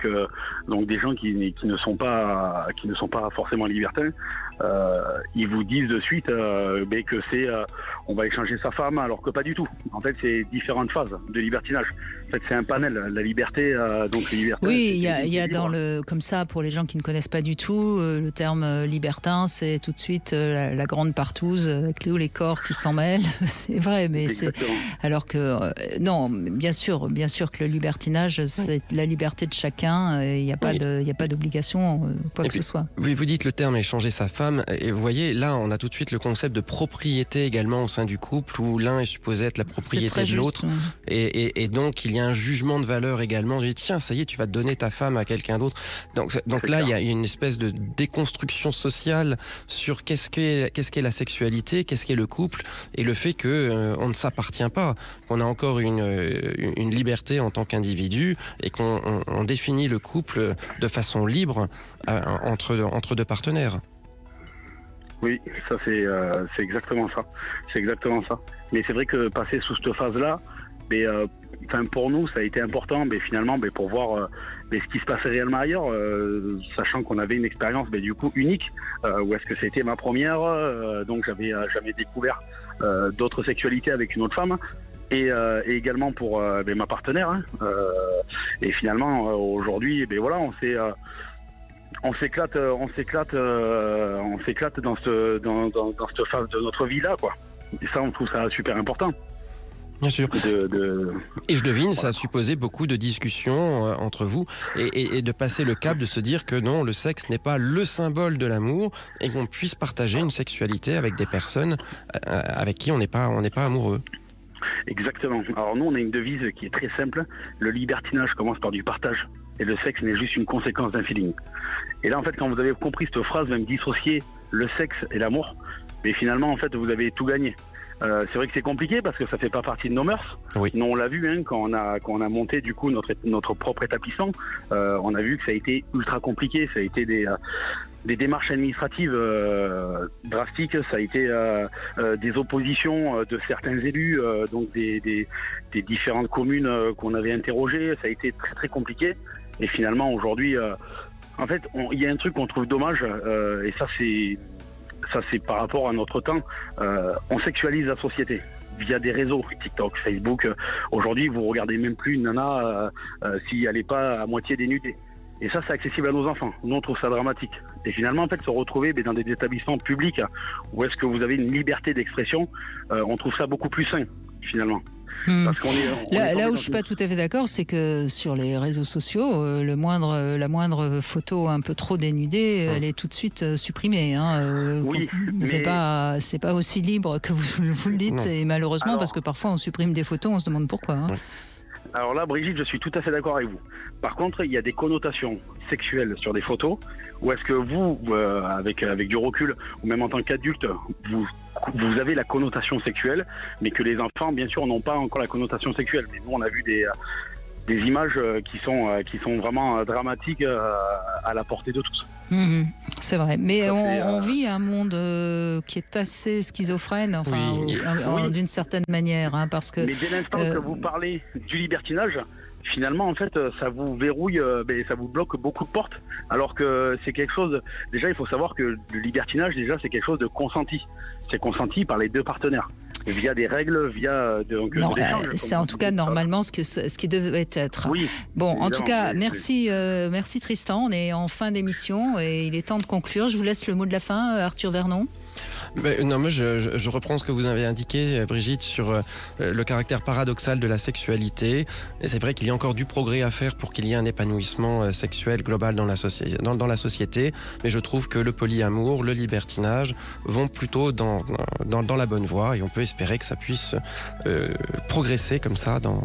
donc des gens qui ne sont pas forcément libertins, ils vous disent de suite que c'est on va échanger sa femme, alors que pas du tout. En fait, c'est différentes phases de libertinage. En fait, c'est un panel. La liberté, donc les libertins. Oui, il y a dans comme ça, pour les gens qui ne connaissent pas du tout, le terme libertin, c'est tout de suite la grande partouze avec les corps qui s'en mêlent. C'est vrai, mais exactement. Alors que non, bien sûr que le libertinage, c'est la liberté de chacun. Il n'y a pas d'obligation, quoi que ce soit. Oui, vous dites le terme échanger sa femme, et vous voyez, là, on a tout de suite le concept de propriété également au sein du couple, où l'un est supposé être la propriété de l'autre, et donc il y a un jugement de valeur également. Je dis, tiens, ça y est, tu vas donner ta femme à quelqu'un d'autre. Donc là, il y a une espèce de déconstruction sociale sur qu'est-ce qu'est la sexualité, qu'est-ce qu'est le couple, et le fait que on ne s'appartient pas, qu'on a encore une liberté en tant qu'individu et qu'on définit le couple de façon libre entre deux partenaires. Oui, ça c'est exactement ça. C'est exactement ça. Mais c'est vrai que passer sous cette phase-là, pour nous, ça a été important, finalement, pour voir ce qui se passait réellement ailleurs, sachant qu'on avait une expérience du coup unique, où est-ce que c'était ma première, donc j'avais jamais découvert d'autres sexualités avec une autre femme. Et également pour ma partenaire. Et finalement, aujourd'hui, voilà, on s'éclate dans cette phase de notre vie là, quoi. Et ça, on trouve ça super important. Bien sûr. Et je devine, ça a supposé beaucoup de discussions entre vous et de passer le cap de se dire que non, le sexe n'est pas le symbole de l'amour et qu'on puisse partager une sexualité avec des personnes avec qui on n'est pas amoureux. Exactement. Alors nous, on a une devise qui est très simple. Le libertinage commence par du partage et le sexe n'est juste une conséquence d'un feeling. Et là, en fait, quand vous avez compris cette phrase, même dissocier le sexe et l'amour, mais finalement, en fait, vous avez tout gagné. C'est vrai que c'est compliqué parce que ça fait pas partie de nos mœurs. Oui. Nous, on l'a vu quand on a monté du coup notre propre établissement. On a vu que ça a été ultra compliqué. Ça a été des démarches administratives drastiques. Ça a été des oppositions de certains élus, donc des différentes communes qu'on avait interrogées. Ça a été très très compliqué. Et finalement, aujourd'hui, en fait, il y a un truc qu'on trouve dommage, et ça c'est par rapport à notre temps. On sexualise la société via des réseaux, TikTok, Facebook. Aujourd'hui, vous regardez même plus une nana si elle n'est pas à moitié dénudée. Et ça, c'est accessible à nos enfants. Nous, on trouve ça dramatique. Et finalement, en fait, se retrouver dans des établissements publics où est-ce que vous avez une liberté d'expression, on trouve ça beaucoup plus sain, finalement. Parce qu'on là où je suis pas tout à fait d'accord, c'est que sur les réseaux sociaux, la moindre photo un peu trop dénudée, elle est tout de suite supprimée. Hein. Oui, c'est pas aussi libre que vous le dites, et malheureusement, parce que parfois on supprime des photos, on se demande pourquoi. Hein. Alors là, Brigitte, je suis tout à fait d'accord avec vous. Par contre, il y a des connotations sexuelles sur des photos, ou est-ce que vous, avec du recul, ou même en tant qu'adulte, vous avez la connotation sexuelle, mais que les enfants, bien sûr, n'ont pas encore la connotation sexuelle. Mais nous, on a vu des images qui sont vraiment dramatiques à la portée de tous. C'est vrai, mais on vit un monde qui est assez schizophrène, d'une certaine manière, hein, parce que. Mais dès l'instant que vous parlez du libertinage, finalement, en fait, ça vous verrouille, ça vous bloque beaucoup de portes, alors que c'est quelque chose. Déjà, il faut savoir que le libertinage, c'est quelque chose de consenti. C'est consenti par les deux partenaires. Via des règles, via c'est en tout cas normalement ce qui devait être. Oui, bon, en tout cas, merci Tristan. On est en fin d'émission et il est temps de conclure. Je vous laisse le mot de la fin, Arthur Vernon. Non, moi je reprends ce que vous avez indiqué, Brigitte, sur le caractère paradoxal de la sexualité. Et c'est vrai qu'il y a encore du progrès à faire pour qu'il y ait un épanouissement sexuel global dans la société. Mais je trouve que le polyamour, le libertinage vont plutôt dans la bonne voie, et on peut espérer que ça puisse progresser comme ça dans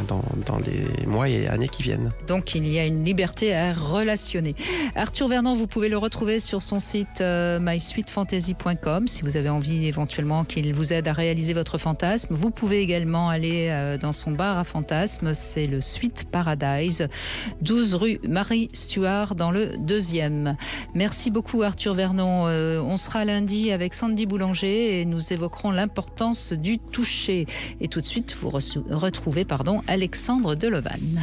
les mois et années qui viennent. Donc il y a une liberté à relationner. Arthur Vernon, vous pouvez le retrouver sur son site mysweetfantasy.com si vous avez envie éventuellement qu'il vous aide à réaliser votre fantasme. Vous pouvez également aller dans son bar à fantasmes, c'est le Sweet Paradise, 12 rue Marie Stuart dans le 2e. Merci beaucoup Arthur Vernon. On sera lundi avec Sandy Boulanger et nous évoquerons l'importance du toucher. Et tout de suite, vous retrouvez Alexandre Delevanne.